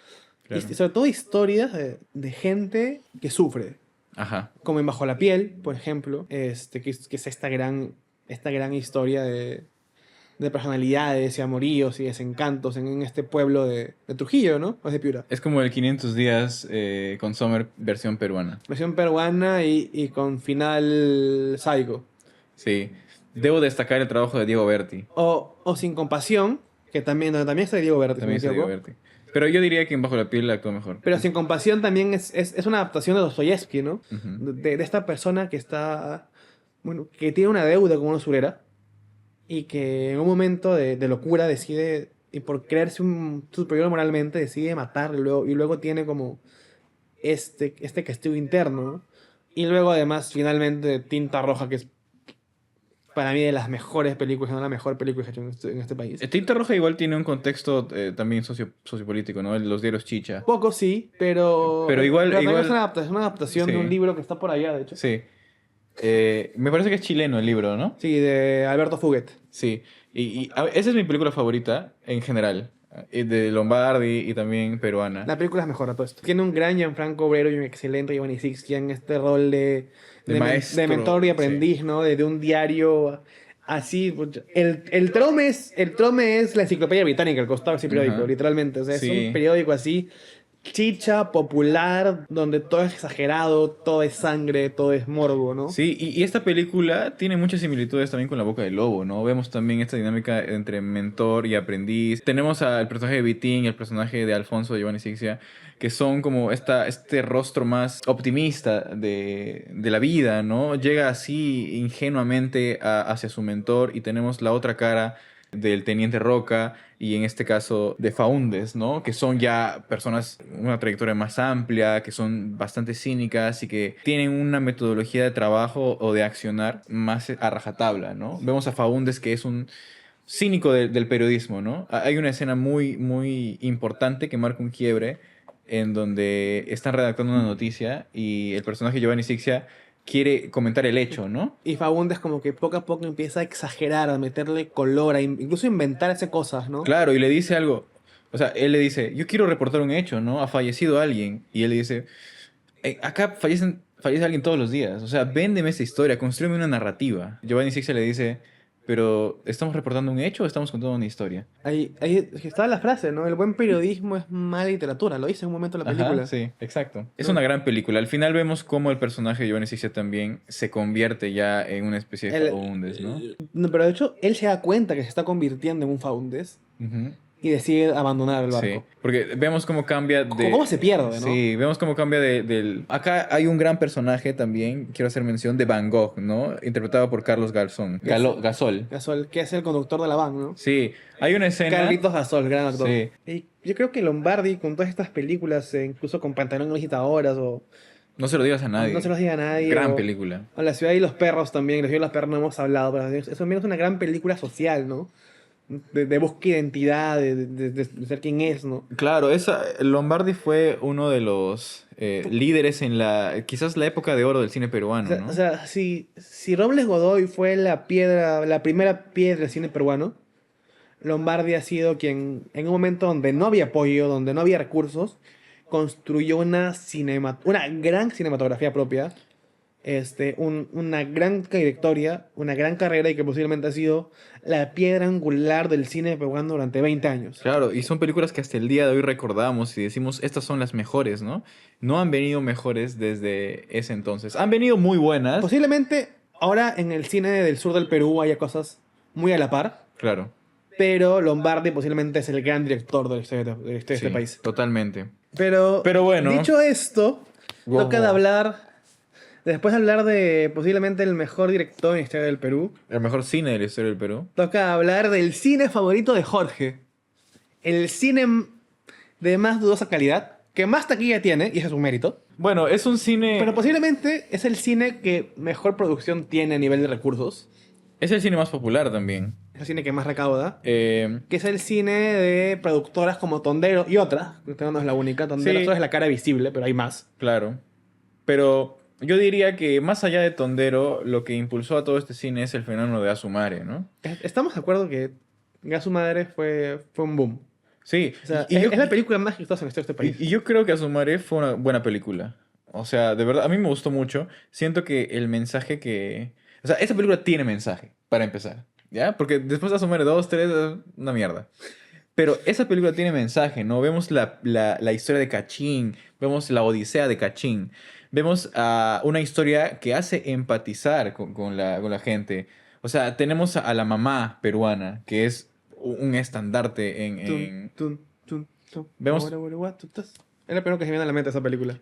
[SPEAKER 1] Claro.
[SPEAKER 2] Y sobre todo historias de gente que sufre,
[SPEAKER 1] Ajá.
[SPEAKER 2] como en Bajo la Piel, por ejemplo, que es esta gran historia de personalidades y amoríos y desencantos en este pueblo de Trujillo, ¿no? O es de Piura.
[SPEAKER 1] Es como el 500 días con Sommer versión peruana.
[SPEAKER 2] Versión peruana y con final sádico.
[SPEAKER 1] Sí. Debo destacar el trabajo de Diego Berti.
[SPEAKER 2] O Sin Compasión, donde también está Diego Berti, si no
[SPEAKER 1] También
[SPEAKER 2] me
[SPEAKER 1] está Diego
[SPEAKER 2] equivoco.
[SPEAKER 1] Berti. Pero yo diría que en Bajo la Piel actúa mejor.
[SPEAKER 2] Pero Sin Compasión también es una adaptación de Dostoyevsky, ¿no?
[SPEAKER 1] Ujú.
[SPEAKER 2] De esta persona que está, bueno, que tiene una deuda con una usurera y que en un momento de locura decide, y por creerse superior moralmente, decide matar y luego tiene como este castigo interno, ¿no? Y luego además finalmente Tinta Roja, que es para mí de las mejores películas, no la mejor película que se ha hecho en este país.
[SPEAKER 1] Tinta Roja igual tiene un contexto también sociopolítico, ¿no? Los diarios Chicha.
[SPEAKER 2] Poco sí, pero
[SPEAKER 1] Pero igual-
[SPEAKER 2] también
[SPEAKER 1] igual-
[SPEAKER 2] es una adaptación de
[SPEAKER 1] Sí.
[SPEAKER 2] un libro que está por allá, de hecho.
[SPEAKER 1] Sí. Me parece que es chileno el libro, ¿no?
[SPEAKER 2] Sí, de Alberto Fuguet.
[SPEAKER 1] Sí. Esa es mi película favorita en general. De Lombardi y también peruana.
[SPEAKER 2] La película es mejor a todo esto. Tiene un gran Gianfranco Obrero y un excelente Giovanni Sixtia en este rol
[SPEAKER 1] De maestro,
[SPEAKER 2] de mentor y
[SPEAKER 1] sí.
[SPEAKER 2] aprendiz, ¿no? De un diario así. El Trome es la enciclopedia británica, el costado de ese periódico,
[SPEAKER 1] Ajá.
[SPEAKER 2] literalmente. O sea,
[SPEAKER 1] Sí.
[SPEAKER 2] es un periódico así, chicha, popular, donde todo es exagerado, todo es sangre, todo es morbo, ¿no?
[SPEAKER 1] Sí, y esta película tiene muchas similitudes también con La Boca del Lobo, ¿no? Vemos también esta dinámica entre mentor y aprendiz. Tenemos al personaje de Vitín y el personaje de Alfonso de Giovanni Sixia, que son como este rostro más optimista de la vida, ¿no? Llega así ingenuamente hacia su mentor, y tenemos la otra cara del Teniente Roca y en este caso de Faúndes, ¿no? Que son ya personas, una trayectoria más amplia, que son bastante cínicas y que tienen una metodología de trabajo o de accionar más a rajatabla, ¿no? Vemos a Faúndes, que es un cínico del periodismo, ¿no? Hay una escena muy, muy importante que marca un quiebre en donde están redactando una noticia y el personaje Giovanni Sixia quiere comentar el hecho, ¿no?
[SPEAKER 2] Y Fagundes como que poco a poco empieza a exagerar, a meterle color, incluso inventarse cosas, ¿no?
[SPEAKER 1] Claro, y le dice algo. O sea, él le dice, yo quiero reportar un hecho, ¿no? Ha fallecido alguien. Y él le dice, acá fallece alguien todos los días. O sea, véndeme esta historia, construyeme una narrativa. Giovanni Sixia le dice, pero ¿estamos reportando un hecho o estamos contando una historia?
[SPEAKER 2] Ahí estaba la frase, ¿no? El buen periodismo es mala literatura, lo dice en un momento en la película.
[SPEAKER 1] Ajá, sí, exacto. Es
[SPEAKER 2] No.
[SPEAKER 1] una gran película. Al final vemos cómo el personaje de Giovanni Sixia también se convierte ya en una especie de
[SPEAKER 2] El-
[SPEAKER 1] Faúndes, ¿no?
[SPEAKER 2] No, pero de hecho, él se da cuenta que se está convirtiendo en un Faundes
[SPEAKER 1] Ujú.
[SPEAKER 2] y decide abandonar el
[SPEAKER 1] Sí,
[SPEAKER 2] barco.
[SPEAKER 1] porque vemos cómo cambia de...
[SPEAKER 2] ¿Cómo se pierde, no?
[SPEAKER 1] Sí, vemos cómo cambia del... Acá hay un gran personaje también, quiero hacer mención, de Van Gogh, ¿no? Interpretado por Carlos Garzón. Gasol.
[SPEAKER 2] Gasol, que es el conductor de la van, ¿no?
[SPEAKER 1] Sí, hay una escena...
[SPEAKER 2] Carlitos Gasol, gran actor.
[SPEAKER 1] Sí.
[SPEAKER 2] Y yo creo que Lombardi, con todas estas películas, incluso con Pantalón y Visitadoras, o
[SPEAKER 1] No se lo digas a nadie.
[SPEAKER 2] No se los diga a nadie.
[SPEAKER 1] Gran
[SPEAKER 2] o,
[SPEAKER 1] película.
[SPEAKER 2] o La ciudad y los perros también. La ciudad y los perros no hemos hablado, pero eso también es una gran película social, ¿no? De búsqueda de identidad, de ser quien es, ¿no?
[SPEAKER 1] Claro, Lombardi fue uno de los líderes en quizás la época de oro del cine peruano, ¿no?
[SPEAKER 2] O sea, si Robles Godoy fue la primera piedra del cine peruano, Lombardi ha sido quien, en un momento donde no había apoyo, donde no había recursos, construyó una gran cinematografía propia, una gran trayectoria, una gran carrera, y que posiblemente ha sido la piedra angular del cine peruano durante 20 años.
[SPEAKER 1] Claro, y son películas que hasta el día de hoy recordamos y decimos, estas son las mejores, ¿no? No han venido mejores desde ese entonces. Han venido muy buenas.
[SPEAKER 2] Posiblemente ahora en el cine del sur del Perú haya cosas muy a la par,
[SPEAKER 1] Claro.
[SPEAKER 2] pero Lombardi posiblemente es el gran director de la historia de este
[SPEAKER 1] Sí,
[SPEAKER 2] país.
[SPEAKER 1] totalmente.
[SPEAKER 2] Pero
[SPEAKER 1] bueno.
[SPEAKER 2] dicho esto,
[SPEAKER 1] Wow,
[SPEAKER 2] toca de
[SPEAKER 1] wow.
[SPEAKER 2] hablar, después de hablar de posiblemente el mejor director en la historia del Perú,
[SPEAKER 1] El mejor cine de la historia del Perú.
[SPEAKER 2] toca hablar del cine favorito de Jorge. El cine de más dudosa calidad, que más taquilla tiene, y ese es un mérito.
[SPEAKER 1] Bueno, es un cine...
[SPEAKER 2] Pero posiblemente es el cine que mejor producción tiene a nivel de recursos.
[SPEAKER 1] Es el cine más popular también.
[SPEAKER 2] Es el cine que más recauda.
[SPEAKER 1] Eh,
[SPEAKER 2] Que es el cine de productoras como Tondero y otras. Tondero no es la única. Tondero
[SPEAKER 1] Sí.
[SPEAKER 2] solo es la cara visible, pero hay más.
[SPEAKER 1] claro. Pero yo diría que más allá de Tondero, lo que impulsó a todo este cine es el fenómeno de Asumare, ¿no?
[SPEAKER 2] Estamos de acuerdo que Gasu Madre fue un boom.
[SPEAKER 1] Sí.
[SPEAKER 2] O sea,
[SPEAKER 1] y
[SPEAKER 2] es
[SPEAKER 1] yo-
[SPEAKER 2] la película más exitosa en la historia de este país.
[SPEAKER 1] Y yo creo que Asumare fue una buena película. O sea, de verdad, a mí me gustó mucho. Siento que el mensaje que... O sea, esa película tiene mensaje, para empezar. ¿Ya? Porque después de Asumare 2, 3, una mierda. Pero esa película tiene mensaje, ¿no? Vemos la historia de Cachín, vemos la odisea de Cachín, vemos una historia que hace empatizar con la gente. O sea, tenemos a la mamá peruana, que es un estandarte en...
[SPEAKER 2] Tun, tun, tun.
[SPEAKER 1] Vemos-
[SPEAKER 2] Ahora, ahora, what, tutas. Es lo primero que se me viene a la mente de esa película.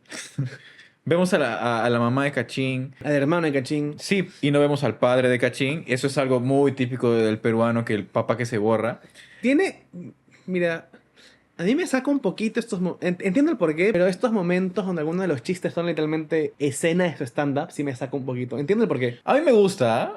[SPEAKER 1] Vemos a la mamá de Cachín.
[SPEAKER 2] Al hermano de Cachín.
[SPEAKER 1] Sí, y no vemos al padre de Cachín. Eso es algo muy típico del peruano, que el papá que se borra.
[SPEAKER 2] Tiene. Mira. A mí me saca un poquito estos entiendo el porqué, pero estos momentos donde algunos de los chistes son literalmente escena de su stand-up, sí me saca un poquito. Entiendo el porqué.
[SPEAKER 1] A mí me gusta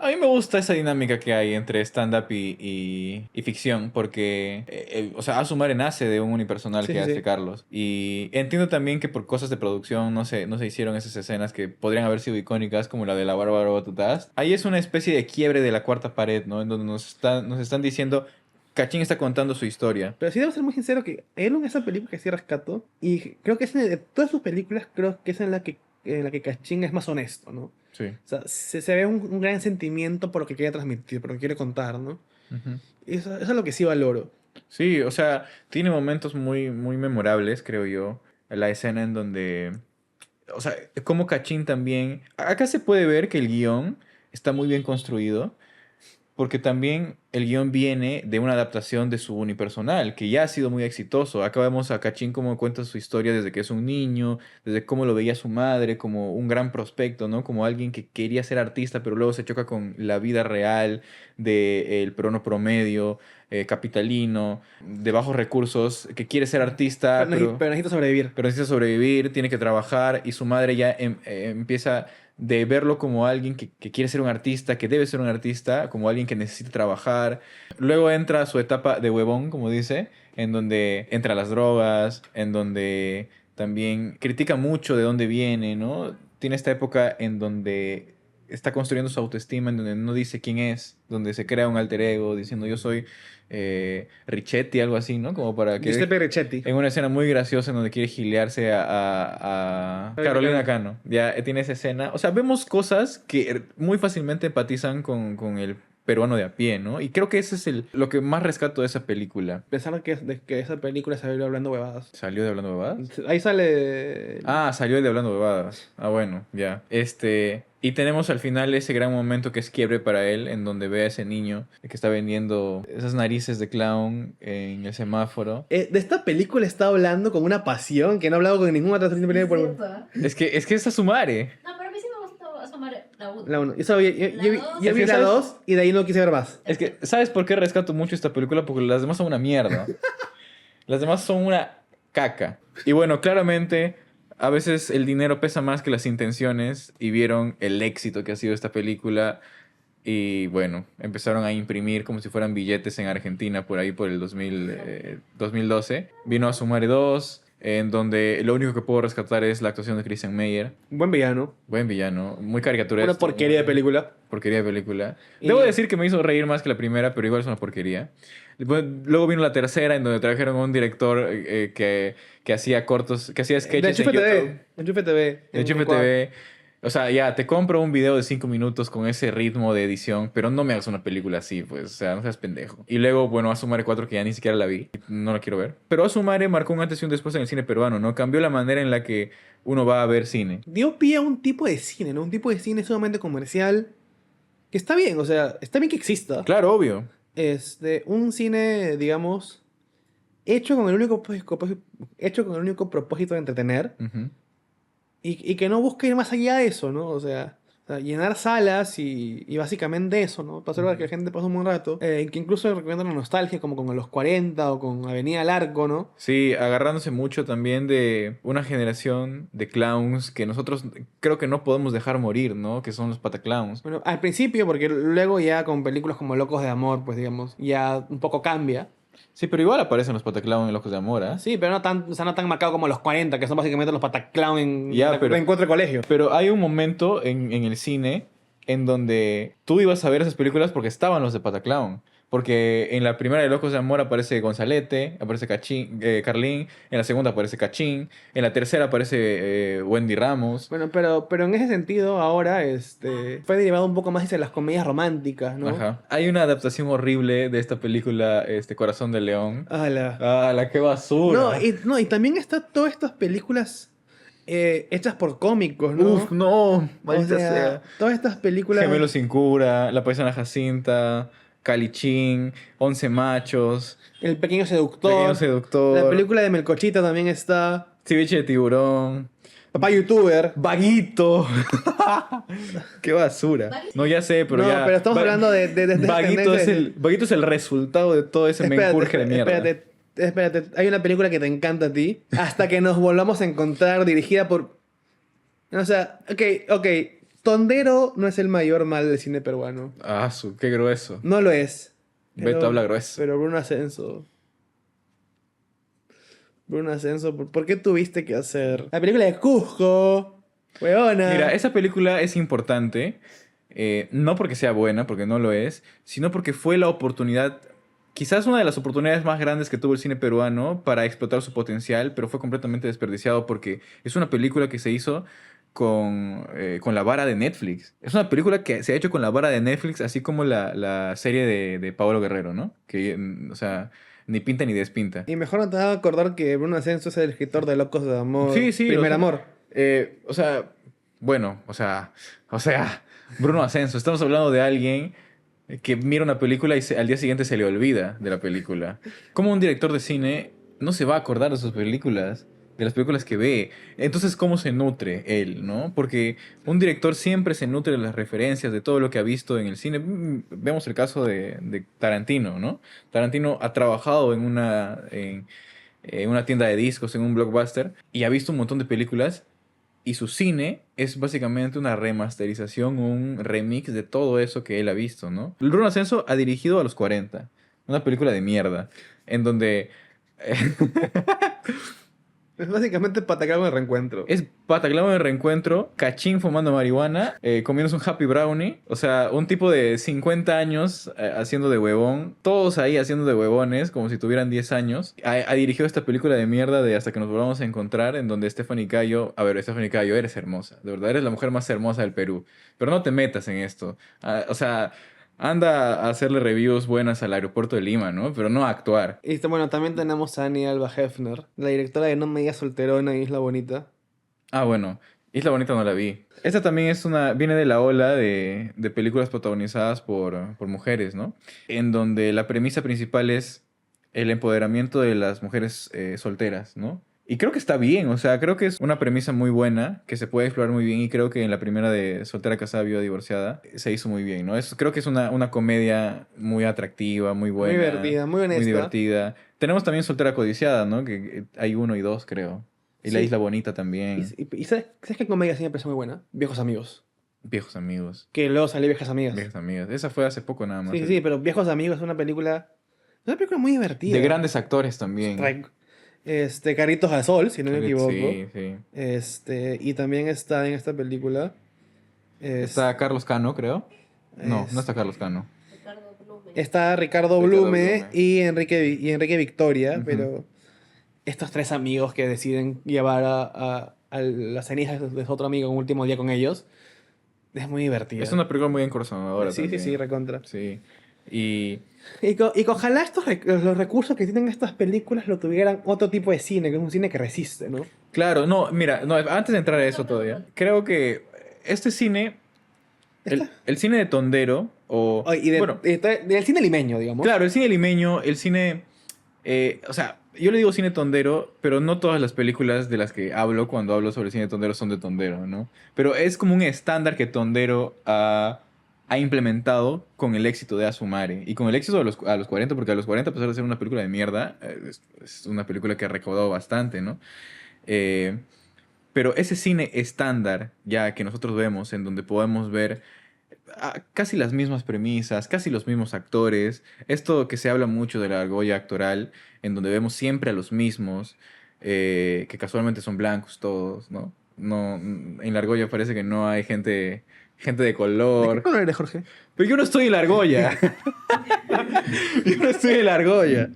[SPEAKER 1] esa dinámica que hay entre stand-up y ficción, porque, o sea, Asumare nace de un unipersonal
[SPEAKER 2] Sí,
[SPEAKER 1] que
[SPEAKER 2] sí,
[SPEAKER 1] hace
[SPEAKER 2] sí.
[SPEAKER 1] Carlos. Y entiendo también que por cosas de producción no se hicieron esas escenas que podrían haber sido icónicas, como la de la Bárbara Botutás. Ahí es una especie de quiebre de la cuarta pared, ¿no? En donde nos están diciendo, Kachin está contando su historia.
[SPEAKER 2] Pero sí debo ser muy sincero que él en esa película que sí rescato, y creo que es de todas sus películas, creo que es en la que Cachín es más honesto, ¿no?
[SPEAKER 1] Sí.
[SPEAKER 2] O sea, se ve un gran sentimiento por lo que quiere transmitir, por lo que quiere contar, ¿no?
[SPEAKER 1] Ujú.
[SPEAKER 2] Y eso es lo que sí valoro.
[SPEAKER 1] Sí, o sea, tiene momentos muy, muy memorables, creo yo. La escena en donde... O sea, como Kachin también... Acá se puede ver que el guión está muy bien construido. Porque también el guión viene de una adaptación de su unipersonal, que ya ha sido muy exitoso. Acá vemos a Kachin cómo cuenta su historia desde que es un niño, desde cómo lo veía su madre, como un gran prospecto, ¿no? Como alguien que quería ser artista, pero luego se choca con la vida real del peruano promedio, capitalino, de bajos recursos, que quiere ser artista,
[SPEAKER 2] Pero necesito sobrevivir.
[SPEAKER 1] pero necesita sobrevivir, tiene que trabajar y su madre ya empieza de verlo como alguien que quiere ser un artista, que debe ser un artista, como alguien que necesita trabajar. Luego entra su etapa de huevón, como dice, en donde entra las drogas, en donde también critica mucho de dónde viene, ¿no? Tiene esta época en donde está construyendo su autoestima, en donde no dice quién es, donde se crea un alter ego, diciendo yo soy Richetti, algo así, ¿no? Como para que...
[SPEAKER 2] Giuseppe Ricchetti.
[SPEAKER 1] En una escena muy graciosa en donde quiere gilearse a Carolina Cano. Ya tiene esa escena. O sea, vemos cosas que muy fácilmente empatizan con el peruano de a pie, ¿no? Y creo que ese es lo que más rescato de esa película.
[SPEAKER 2] A pesar de que esa película se salió hablando huevadas.
[SPEAKER 1] ¿Salió de Hablando Bebadas?
[SPEAKER 2] Ahí sale...
[SPEAKER 1] Ah, salió de Hablando Bebadas. Ah, bueno, ya. Y tenemos al final ese gran momento que es quiebre para él, en donde ve a ese niño que está vendiendo esas narices de clown en el semáforo.
[SPEAKER 2] De esta película está hablando con una pasión que no ha hablado con ninguna otra película
[SPEAKER 3] Es
[SPEAKER 2] por...
[SPEAKER 3] cierto, ¿eh?
[SPEAKER 1] Es que es Asumare.
[SPEAKER 3] No, pero a mí sí me gustó asomar la 1.
[SPEAKER 2] La 1. Yo vi
[SPEAKER 3] dos.
[SPEAKER 2] yo vi
[SPEAKER 1] Es que
[SPEAKER 2] la
[SPEAKER 1] ¿sabes?
[SPEAKER 2] 2 y de ahí no quise ver más.
[SPEAKER 1] Es que, ¿sabes por qué rescato mucho esta película? Porque las demás son una mierda. Las demás son una caca. Y bueno, claramente, a veces el dinero pesa más que las intenciones y vieron el éxito que ha sido esta película y bueno, empezaron a imprimir como si fueran billetes en Argentina por ahí por el 2012. Vino a Sumare 2, en donde lo único que puedo rescatar es la actuación de Christian Meyer.
[SPEAKER 2] Buen villano.
[SPEAKER 1] Buen villano, muy caricaturesco.
[SPEAKER 2] Una porquería de película.
[SPEAKER 1] Porquería de película.
[SPEAKER 2] Y-
[SPEAKER 1] Debo decir que me hizo reír más que la primera, pero igual es una porquería. Luego vino la tercera, en donde trajeron a un director que hacía cortos, que hacía
[SPEAKER 2] De
[SPEAKER 1] sketches en
[SPEAKER 2] Enchufe
[SPEAKER 1] YouTube.
[SPEAKER 2] TV. De Enchufe TV.
[SPEAKER 1] De Enchufe TV. O sea, ya, te compro un video de 5 minutos con ese ritmo de edición, pero no me hagas una película así, pues, o sea, no seas pendejo. Y luego, bueno, Asumare 4, que ya ni siquiera la vi, no la quiero ver. Pero Asumare marcó un antes y un después en el cine peruano, ¿no? Cambió la manera en la que uno va a ver cine.
[SPEAKER 2] Dio pie a un tipo de cine, ¿no? Un tipo de cine sumamente comercial. Que está bien, o sea, está bien que exista.
[SPEAKER 1] Claro, obvio.
[SPEAKER 2] Un cine, digamos, hecho con el único, hecho con el único propósito de entretener.
[SPEAKER 1] Ujú.
[SPEAKER 2] Y que no busque ir más allá de eso, ¿no? O sea, llenar salas y básicamente eso, ¿no? Para hacer que la gente pase un buen rato. Que incluso recomiendo la nostalgia, como con los 40 o con Avenida al Arco, ¿no?
[SPEAKER 1] Sí, agarrándose mucho también de una generación de clowns que nosotros creo que no podemos dejar morir, ¿no? Que son los pataclowns.
[SPEAKER 2] Bueno, al principio, porque luego ya con películas como Locos de Amor, pues digamos, ya un poco cambia.
[SPEAKER 1] Sí, pero igual aparecen los pataclowns en Locos de Amor, ¿ah?
[SPEAKER 2] Sí, pero no tan, o sea, no tan marcado como los 40, que son básicamente los pataclown en
[SPEAKER 1] Ya, pero-
[SPEAKER 2] encuentro de colegio.
[SPEAKER 1] Pero hay un momento en el cine en donde tú ibas a ver esas películas porque estaban los de Pataclown. Porque en la primera de Locos de Amor aparece Gonzalete, aparece Carlín, en la segunda aparece Cachín, en la tercera aparece Wendy Ramos.
[SPEAKER 2] Bueno, pero en ese sentido, ahora fue derivado un poco más hacia las comedias románticas, ¿no?
[SPEAKER 1] Ajá. Hay una adaptación horrible de esta película, Corazón de León.
[SPEAKER 2] Ala.
[SPEAKER 1] ¡Ah, la qué basura!
[SPEAKER 2] No, y también está todas estas películas hechas por cómicos, ¿no?
[SPEAKER 1] Uf, no,
[SPEAKER 2] O
[SPEAKER 1] maldita
[SPEAKER 2] sea,
[SPEAKER 1] sea.
[SPEAKER 2] todas estas películas.
[SPEAKER 1] Gemelos sin cura, La paisana Jacinta, Calichín, 11 machos,
[SPEAKER 2] El pequeño seductor.
[SPEAKER 1] Pequeño seductor,
[SPEAKER 2] La película de Melcochita también está.
[SPEAKER 1] Ceviche de tiburón,
[SPEAKER 2] Papá youtuber.
[SPEAKER 1] Vaguito. Qué basura.
[SPEAKER 3] Vaguito.
[SPEAKER 1] No, ya sé, pero
[SPEAKER 2] no,
[SPEAKER 1] ya.
[SPEAKER 2] pero estamos
[SPEAKER 1] Va-
[SPEAKER 2] hablando de
[SPEAKER 1] Vaguito es
[SPEAKER 2] tendencias.
[SPEAKER 1] Vaguito es el resultado de todo ese menjurje de mierda.
[SPEAKER 2] Espérate, hay una película que te encanta a ti. Hasta que nos volvamos a encontrar, dirigida por. O sea, ok. Tondero no es el mayor mal del cine peruano.
[SPEAKER 1] Ah, qué grueso.
[SPEAKER 2] No lo es.
[SPEAKER 1] Beto habla grueso.
[SPEAKER 2] Pero Bruno Ascenso. ¿Por qué tuviste que hacer? La película de Cusco. Weona.
[SPEAKER 1] Mira, esa película es importante, no porque sea buena, porque no lo es, sino porque fue la oportunidad quizás una de las oportunidades más grandes que tuvo el cine peruano para explotar su potencial, pero fue completamente desperdiciado porque es una película que se hizo con la vara de Netflix. Es una película que se ha hecho con la vara de Netflix, así como la serie de Pablo Guerrero, ¿no? Que, o sea, ni pinta ni despinta.
[SPEAKER 2] Y mejor no te vas a acordar que Bruno Ascenso es el escritor de Locos de Amor.
[SPEAKER 1] Sí, sí.
[SPEAKER 2] Primer Amor.
[SPEAKER 1] O sea, bueno, o sea, Bruno Ascenso, estamos hablando de alguien que mira una película y al día siguiente se le olvida de la película. ¿Cómo un director de cine no se va a acordar de sus películas? De las películas que ve. Entonces, ¿cómo se nutre él, no? Porque un director siempre se nutre de las referencias, de todo lo que ha visto en el cine. Vemos el caso de Tarantino, ¿no? Tarantino ha trabajado en una tienda de discos, en un blockbuster, y ha visto un montón de películas, y su cine es básicamente una remasterización, un remix de todo eso que él ha visto, ¿no? El Bruno Ascenso ha dirigido a los 40, una película de mierda, en donde
[SPEAKER 2] Es básicamente Pataclown de reencuentro.
[SPEAKER 1] es Pataclamo de reencuentro, Cachín fumando marihuana, comiéndose un Happy Brownie, o sea, un tipo de 50 años haciendo de huevón, todos ahí haciendo de huevones, como si tuvieran 10 años. Ha dirigido esta película de mierda de Hasta que nos volvamos a encontrar, en donde Stephanie Cayo, a ver, Stephanie Cayo, eres hermosa, de verdad, eres la mujer más hermosa del Perú, pero no te metas en esto. O sea, anda a hacerle reviews buenas al aeropuerto de Lima, ¿no? Pero no a actuar.
[SPEAKER 2] Y bueno, también tenemos a Annie Alba Hefner, la directora de No me digas solterona y Isla Bonita.
[SPEAKER 1] Ah, bueno, Isla Bonita no la vi. Esta también viene de la ola de películas protagonizadas por mujeres, ¿no? En donde la premisa principal es el empoderamiento de las mujeres solteras, ¿no? Y creo que está bien, o sea, creo que es una premisa muy buena, que se puede explorar muy bien, y creo que en la primera de Soltera, Casada, Viuda, Divorciada se hizo muy bien, ¿no? Creo que es una comedia muy atractiva, muy
[SPEAKER 2] Muy
[SPEAKER 1] buena.
[SPEAKER 2] divertida, muy honesta.
[SPEAKER 1] Muy divertida. Tenemos también Soltera Codiciada, ¿no? Que hay 1 y 2, creo. Y La
[SPEAKER 2] Sí.
[SPEAKER 1] Isla Bonita también.
[SPEAKER 2] ¿Y sabes qué comedia sí me pareció muy buena? Viejos Amigos.
[SPEAKER 1] Viejos Amigos.
[SPEAKER 2] Que luego salió Viejas Amigas.
[SPEAKER 1] Viejas Amigas. Esa fue hace poco nada más.
[SPEAKER 2] Sí, sí, pero Viejos Amigos es una película. Es una película muy divertida.
[SPEAKER 1] De grandes actores también.
[SPEAKER 2] Carritos al Sol, si no me equivoco.
[SPEAKER 1] Sí, sí.
[SPEAKER 2] Y también está en esta película.
[SPEAKER 1] Está Carlos Cano, creo. No, no está Carlos Cano.
[SPEAKER 3] Ricardo Blume.
[SPEAKER 2] Está Ricardo Blume y Enrique Victoria,
[SPEAKER 1] Ujú.
[SPEAKER 2] pero estos tres amigos que deciden llevar a las cenizas de su otro amigo un último día con ellos, es muy divertido.
[SPEAKER 1] Es una película muy encorazonadora
[SPEAKER 2] Sí,
[SPEAKER 1] también.
[SPEAKER 2] sí, recontra.
[SPEAKER 1] Sí. Y
[SPEAKER 2] Y que ojalá los recursos que tienen estas películas lo tuvieran otro tipo de cine, que es un cine que resiste, ¿no?
[SPEAKER 1] claro, no, mira, no, antes de entrar a eso todavía, creo que este cine, el cine de Tondero, o... bueno,
[SPEAKER 2] Del cine limeño, digamos.
[SPEAKER 1] claro, el cine limeño, el cine... o sea, yo le digo cine tondero, pero no todas las películas de las que hablo cuando hablo sobre cine tondero son de Tondero, ¿no? Pero es como un estándar que Tondero ha implementado con el éxito de Asumare. Y con el éxito a los 40, porque a los 40, a pesar de ser una película de mierda, es una película que ha recaudado bastante, ¿no? Eh, pero ese cine estándar, ya que nosotros vemos, en donde podemos ver casi las mismas premisas, casi los mismos actores, esto que se habla mucho de la argolla actoral, en donde vemos siempre a los mismos, que casualmente son blancos todos, ¿no? No, en la argolla parece que no hay gente de
[SPEAKER 2] ¿De qué
[SPEAKER 1] color.
[SPEAKER 2] color eres, Jorge?
[SPEAKER 1] Pero yo no estoy en la argolla. Yo no estoy en la argolla.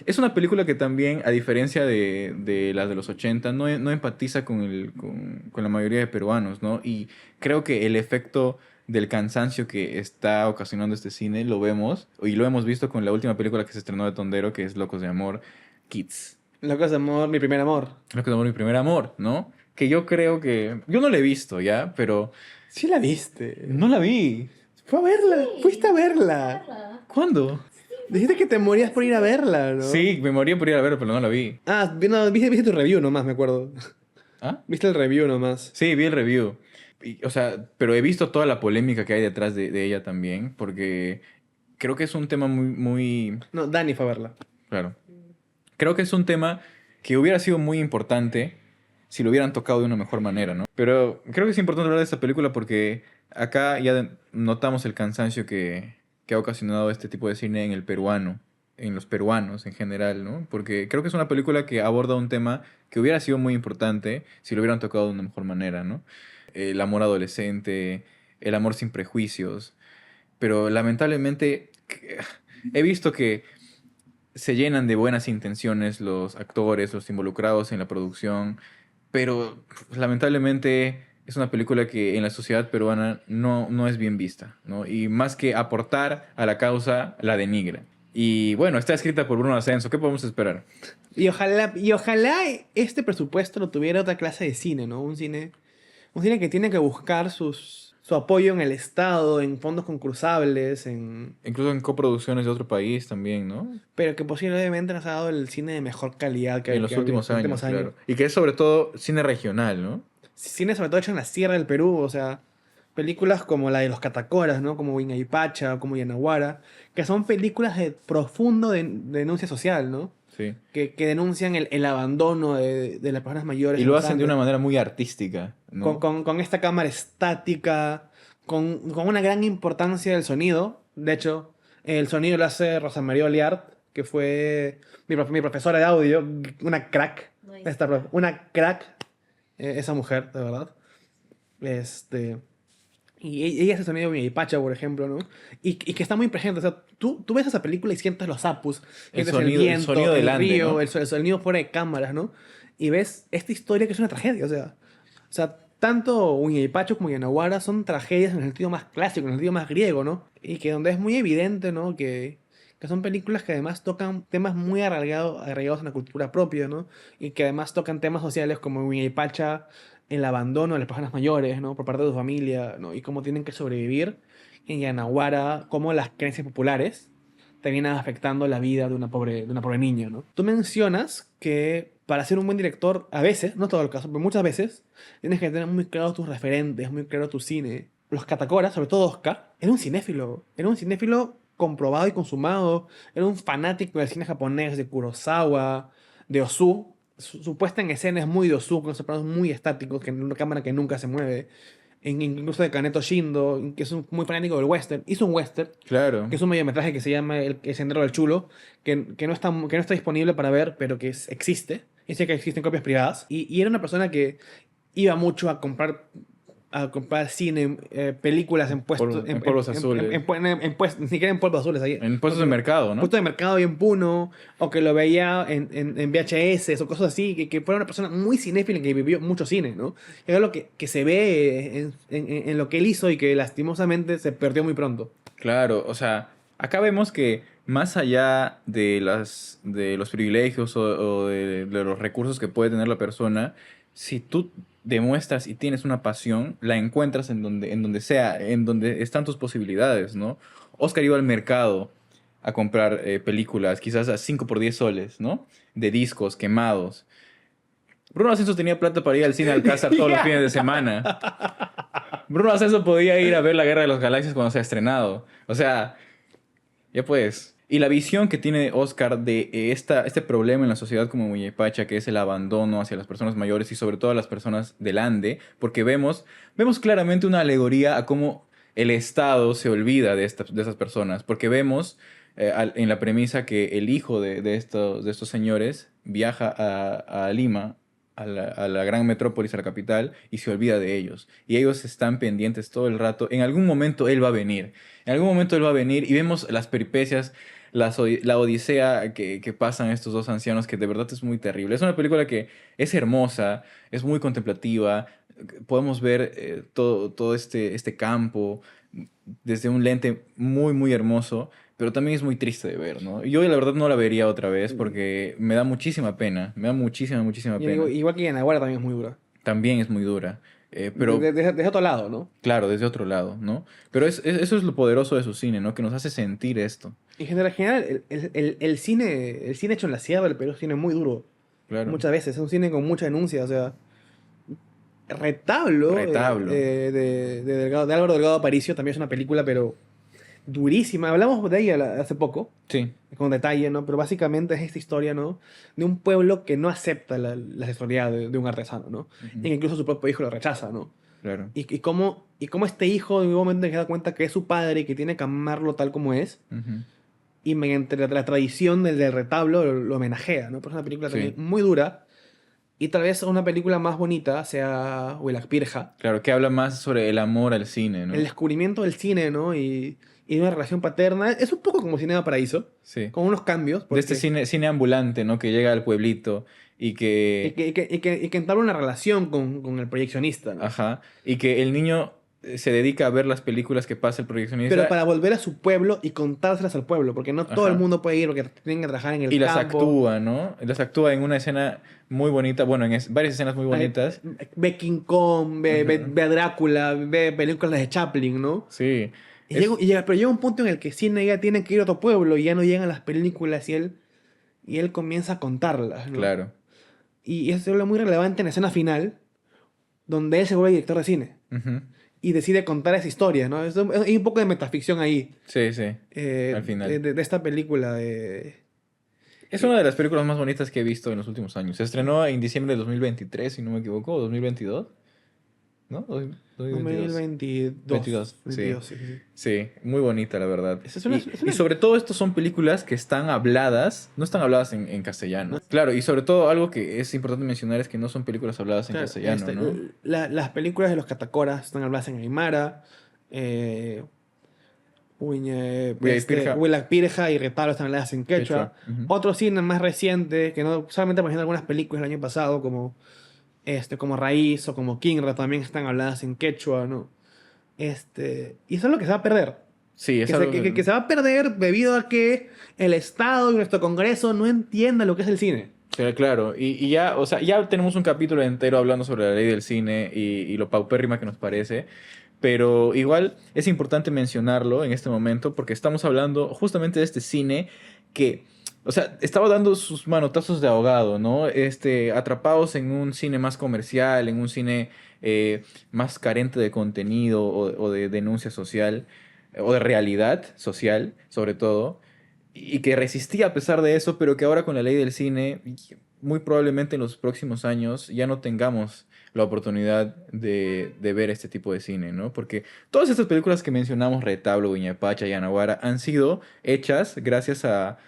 [SPEAKER 1] Es una película que también, a diferencia de las de los 80, no empatiza con la mayoría de peruanos, ¿no? Y creo que el efecto del cansancio que está ocasionando este cine lo vemos, y lo hemos visto con la última película que se estrenó de Tondero, que es Locos de Amor, Kids.
[SPEAKER 2] Locos de Amor, mi primer amor.
[SPEAKER 1] Locos de Amor, mi primer amor, ¿no? Que yo creo que... Yo no la he visto, ¿ya? Pero...
[SPEAKER 2] Sí la viste.
[SPEAKER 1] No la vi.
[SPEAKER 2] Fue a verla.
[SPEAKER 3] Sí.
[SPEAKER 2] Fuiste a verla.
[SPEAKER 3] Carla.
[SPEAKER 1] ¿Cuándo?
[SPEAKER 2] Dijiste que te morías por ir a verla, ¿no?
[SPEAKER 1] Sí, me moría por ir a ver, pero no la vi.
[SPEAKER 2] Ah, no, viste tu review nomás, me acuerdo.
[SPEAKER 1] ¿Ah?
[SPEAKER 2] Viste el review nomás.
[SPEAKER 1] Sí, vi el review. O sea, pero he visto toda la polémica que hay detrás de ella también, porque creo que es un tema muy...
[SPEAKER 2] No, Dani fue a verla.
[SPEAKER 1] Claro. Creo que es un tema que hubiera sido muy importante si lo hubieran tocado de una mejor manera, ¿no? Pero creo que es importante hablar de esta película porque acá ya notamos el cansancio que ha ocasionado este tipo de cine en el peruano, en los peruanos en general, ¿no? Porque creo que es una película que aborda un tema que hubiera sido muy importante si lo hubieran tocado de una mejor manera, ¿no? El amor adolescente, el amor sin prejuicios, pero lamentablemente he visto que se llenan de buenas intenciones los actores, los involucrados en la producción, pero pues, lamentablemente es una película que en la sociedad peruana no es bien vista, ¿no? Y más que aportar a la causa, la denigra. Y bueno, está escrita por Bruno Ascenso, ¿qué podemos esperar?
[SPEAKER 2] Y ojalá este presupuesto lo tuviera otra clase de cine, ¿no? Un cine que tiene que buscar su apoyo en el Estado, en fondos concursables,
[SPEAKER 1] Incluso en coproducciones de otro país también, ¿no?
[SPEAKER 2] pero que posiblemente nos ha dado el cine de mejor calidad
[SPEAKER 1] En los
[SPEAKER 2] que ha habido
[SPEAKER 1] últimos años, claro. Y que es sobre todo cine regional, ¿no?
[SPEAKER 2] Cine sobre todo hecho en la sierra del Perú, o sea, películas como la de los Catacoras, ¿no? Como Huayna como Yanaguara, que son películas de profundo denuncia social, ¿no?
[SPEAKER 1] Sí.
[SPEAKER 2] Que denuncian el abandono de las personas mayores.
[SPEAKER 1] Y
[SPEAKER 2] en
[SPEAKER 1] lo
[SPEAKER 2] los
[SPEAKER 1] hacen de
[SPEAKER 2] Andes.
[SPEAKER 1] una manera muy artística, ¿no?
[SPEAKER 2] Con esta cámara estática, con una gran importancia del sonido. De hecho, el sonido lo hace Rosa María Oliart, que fue mi profesora de audio, una crack.
[SPEAKER 3] Nice.
[SPEAKER 2] Una crack, esa mujer, de verdad. Este, y ella hace sonido de Pacha, por ejemplo, ¿no? Y que está muy presente. O sea, tú ves esa película y sientes los apus,
[SPEAKER 1] El
[SPEAKER 2] sientes
[SPEAKER 1] sonido- el sonido del Ande,
[SPEAKER 2] río,
[SPEAKER 1] ¿no?
[SPEAKER 2] el sonido fuera de cámaras, ¿no? Y ves esta historia que es una tragedia, o sea, tanto Pacho como Yanaguara son tragedias en el sentido más clásico, en el sentido más griego, ¿no? Y que donde es muy evidente, ¿no? Que son películas que además tocan temas muy arraigados en la cultura propia, ¿no? Y que además tocan temas sociales como Pacha, el abandono de las personas mayores, ¿no? Por parte de su familia, ¿no? Y cómo tienen que sobrevivir en Yanaguara, cómo las creencias populares terminan afectando la vida de una pobre niña, ¿no? Tú mencionas que para ser un buen director, a veces, no todo el caso, pero muchas veces, tienes que tener muy claros tus referentes, muy claro tu cine. Los Catacoras, sobre todo Oscar, era un cinéfilo comprobado y consumado, era un fanático del cine japonés, de Kurosawa, de Ozu. Su puesta en escena es muy de Ozu, con esos planos muy estáticos, que en una cámara que nunca se mueve. Incluso de Kaneto Shindo, que es muy fanático del western. Hizo un western,
[SPEAKER 1] Claro.
[SPEAKER 2] que es un mediometraje que se llama El Sendero del Chulo, que no está disponible para ver, pero que existe. Y sé que existen copias privadas. Y era una persona que iba mucho a comprar cine, películas en puestos...
[SPEAKER 1] En polvos azules.
[SPEAKER 2] Ni siquiera en polvos azules. Ahí,
[SPEAKER 1] En puestos de mercado, ¿no?
[SPEAKER 2] puestos de mercado y en Puno, o que lo veía en VHS o cosas así, que fuera una persona muy cinéfila que vivió mucho cine, ¿no? Es algo que se ve en lo que él hizo y que lastimosamente se perdió muy pronto.
[SPEAKER 1] Claro, o sea, acá vemos que más allá de los privilegios o de los recursos que puede tener la persona, si tú demuestras y tienes una pasión, la encuentras en donde sea, en donde están tus posibilidades, ¿no? Oscar iba al mercado a comprar películas, quizás a 5 por 10 soles, ¿no? De discos quemados. Bruno Ascenso tenía plata para ir al cine Alcázar todos los fines de semana. Bruno Ascenso podía ir a ver La Guerra de las Galaxias cuando se ha estrenado. O sea, ya pues. Y la visión que tiene Oscar de este problema en la sociedad como Pacha, que es el abandono hacia las personas mayores y sobre todo a las personas del Ande, porque vemos claramente una alegoría a cómo el Estado se olvida de esas personas, porque vemos en la premisa que el hijo de estos señores viaja a Lima, a la gran metrópolis, a la capital, y se olvida de ellos. Y ellos están pendientes todo el rato. En algún momento él va a venir. En algún momento él va a venir y vemos las peripecias, la odisea que pasan estos dos ancianos, que de verdad es muy terrible. Es una película que es hermosa, es muy contemplativa. Podemos ver todo este campo desde un lente muy, muy hermoso, pero también es muy triste de ver, ¿no? Yo la verdad no la vería otra vez porque me da muchísima pena, me da muchísima, muchísima
[SPEAKER 2] Y
[SPEAKER 1] pena.
[SPEAKER 2] igual que Yanaguara también es muy dura.
[SPEAKER 1] También es muy dura, pero
[SPEAKER 2] Desde otro lado, ¿no?
[SPEAKER 1] claro, desde otro lado, ¿no? Pero eso es lo poderoso de su cine, ¿no? Que nos hace sentir esto,
[SPEAKER 2] En general, el cine hecho en la sierra del Perú es un cine muy duro.
[SPEAKER 1] claro.
[SPEAKER 2] Muchas veces. Es un cine con mucha denuncia. O sea, Retablo,
[SPEAKER 1] Retablo.
[SPEAKER 2] de Álvaro Delgado Aparicio también es una película, pero durísima. Hablamos de ella hace poco,
[SPEAKER 1] Sí,
[SPEAKER 2] con detalle, ¿no? Pero básicamente es esta historia, ¿no? De un pueblo que no acepta la sexualidad de un artesano, ¿no?
[SPEAKER 1] Ujú.
[SPEAKER 2] Y que incluso su propio hijo lo rechaza, ¿no?
[SPEAKER 1] claro.
[SPEAKER 2] Y cómo este hijo en un momento se da cuenta que es su padre y que tiene que amarlo tal como es.
[SPEAKER 1] Ujú.
[SPEAKER 2] Y mediante la tradición del retablo lo homenajea, ¿no? Pero es una película
[SPEAKER 1] Sí.
[SPEAKER 2] también muy dura. Y tal vez una película más bonita sea Huilacpirja.
[SPEAKER 1] Claro, que habla más sobre el amor al cine, ¿no?
[SPEAKER 2] El descubrimiento del cine, ¿no? Y y de una relación paterna. Es un poco como Cinema Paraíso,
[SPEAKER 1] Sí.
[SPEAKER 2] con unos cambios.
[SPEAKER 1] De
[SPEAKER 2] Porque,
[SPEAKER 1] este cine ambulante, ¿no? Que llega al pueblito y
[SPEAKER 2] y
[SPEAKER 1] que...
[SPEAKER 2] que entabla una relación con el proyeccionista, ¿no?
[SPEAKER 1] Ajá. Y que el niño se dedica a ver las películas que pasa el
[SPEAKER 2] Pero
[SPEAKER 1] proyeccionista
[SPEAKER 2] para volver a su pueblo y contárselas al pueblo, porque no todo el
[SPEAKER 1] Ajá.
[SPEAKER 2] mundo puede ir, porque tienen que trabajar en el
[SPEAKER 1] y las
[SPEAKER 2] campo.
[SPEAKER 1] actúa, ¿no? Las actúa en una escena muy bonita, bueno, varias escenas muy bonitas.
[SPEAKER 2] Ve King Kong, ve,
[SPEAKER 1] Ujú.
[SPEAKER 2] ve a Drácula, ve películas de Chaplin, ¿no?
[SPEAKER 1] Sí.
[SPEAKER 2] Pero llega un punto en el que Cine ya tiene que ir a otro pueblo y ya no llegan las películas y él comienza a contarlas, ¿no?
[SPEAKER 1] Claro.
[SPEAKER 2] Y eso es lo muy relevante en la escena final, donde él se vuelve director de cine
[SPEAKER 1] Ujú.
[SPEAKER 2] y decide contar esa historia, ¿no? Hay un poco de metaficción ahí,
[SPEAKER 1] Sí, sí. Al final.
[SPEAKER 2] de esta película de...
[SPEAKER 1] Es una de las películas más bonitas que he visto en los últimos años. Se estrenó en diciembre de 2023, si no me equivoco, o 2022, ¿no? 2022.
[SPEAKER 2] 2022.
[SPEAKER 1] 22, sí.
[SPEAKER 2] 22, sí, sí, sí.
[SPEAKER 1] Sí, muy bonita, la verdad.
[SPEAKER 2] Esa es
[SPEAKER 1] Y sobre todo, estos son películas que están habladas, no están habladas en castellano. Claro, y sobre todo, algo que es importante mencionar es que no son películas habladas en
[SPEAKER 2] Claro,
[SPEAKER 1] castellano, ¿no?
[SPEAKER 2] las películas de los Catacoras están habladas en Aymara.
[SPEAKER 1] Pirja.
[SPEAKER 2] Huila Pirja y Retablo están habladas en quechua.
[SPEAKER 1] Quechua, ujú.
[SPEAKER 2] Otro cine más reciente, que no solamente apareció en algunas películas el año pasado, como Raíz o como Kinra, también están habladas en quechua, ¿no? Y eso es lo que se va a perder.
[SPEAKER 1] Sí, es
[SPEAKER 2] Que
[SPEAKER 1] algo
[SPEAKER 2] que se va a perder debido a que el Estado y nuestro Congreso no entiendan lo que es el cine.
[SPEAKER 1] Pero claro, y ya, o sea, ya tenemos un capítulo entero hablando sobre la ley del cine y lo paupérrima que nos parece, pero igual es importante mencionarlo en este momento porque estamos hablando justamente de este cine que, o sea, estaba dando sus manotazos de ahogado, ¿no? Atrapados en un cine más comercial, en un cine más carente de contenido o de denuncia social, o de realidad social, sobre todo y que resistía a pesar de eso, pero que ahora con la ley del cine, muy probablemente en los próximos años ya no tengamos la oportunidad de ver este tipo de cine, ¿no? Porque todas estas películas que mencionamos, Retablo, Viñapacha y Anahuara, han sido hechas gracias a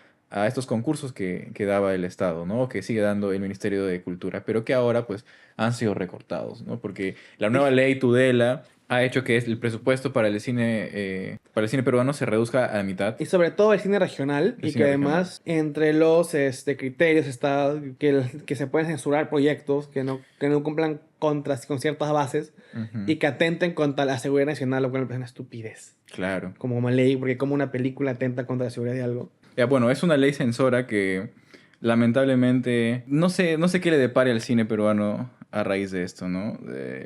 [SPEAKER 1] estos concursos que daba el Estado, ¿no? Que sigue dando el Ministerio de Cultura, pero que ahora pues han sido recortados, ¿no? Porque la nueva ley Tudela ha hecho que el presupuesto para el cine peruano se reduzca a la mitad.
[SPEAKER 2] Y sobre todo el cine regional,
[SPEAKER 1] El
[SPEAKER 2] y que
[SPEAKER 1] cine
[SPEAKER 2] además entre los criterios está que se pueden censurar proyectos que no cumplan con ciertas bases
[SPEAKER 1] Ujú.
[SPEAKER 2] y que atenten contra la seguridad nacional, lo cual me parece una estupidez.
[SPEAKER 1] Claro.
[SPEAKER 2] Como ley, porque como una película atenta contra la seguridad de algo.
[SPEAKER 1] Ya, bueno, es una ley censora que lamentablemente no sé qué le depare al cine peruano a raíz de esto, ¿no?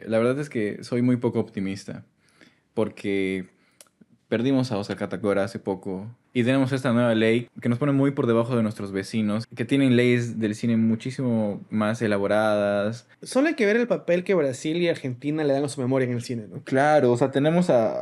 [SPEAKER 1] La verdad es que soy muy poco optimista porque perdimos a Oscar Catacora hace poco y tenemos esta nueva ley que nos pone muy por debajo de nuestros vecinos, que tienen leyes del cine muchísimo más elaboradas.
[SPEAKER 2] Solo hay que ver el papel que Brasil y Argentina le dan a su memoria en el cine, ¿no?
[SPEAKER 1] Claro, o sea,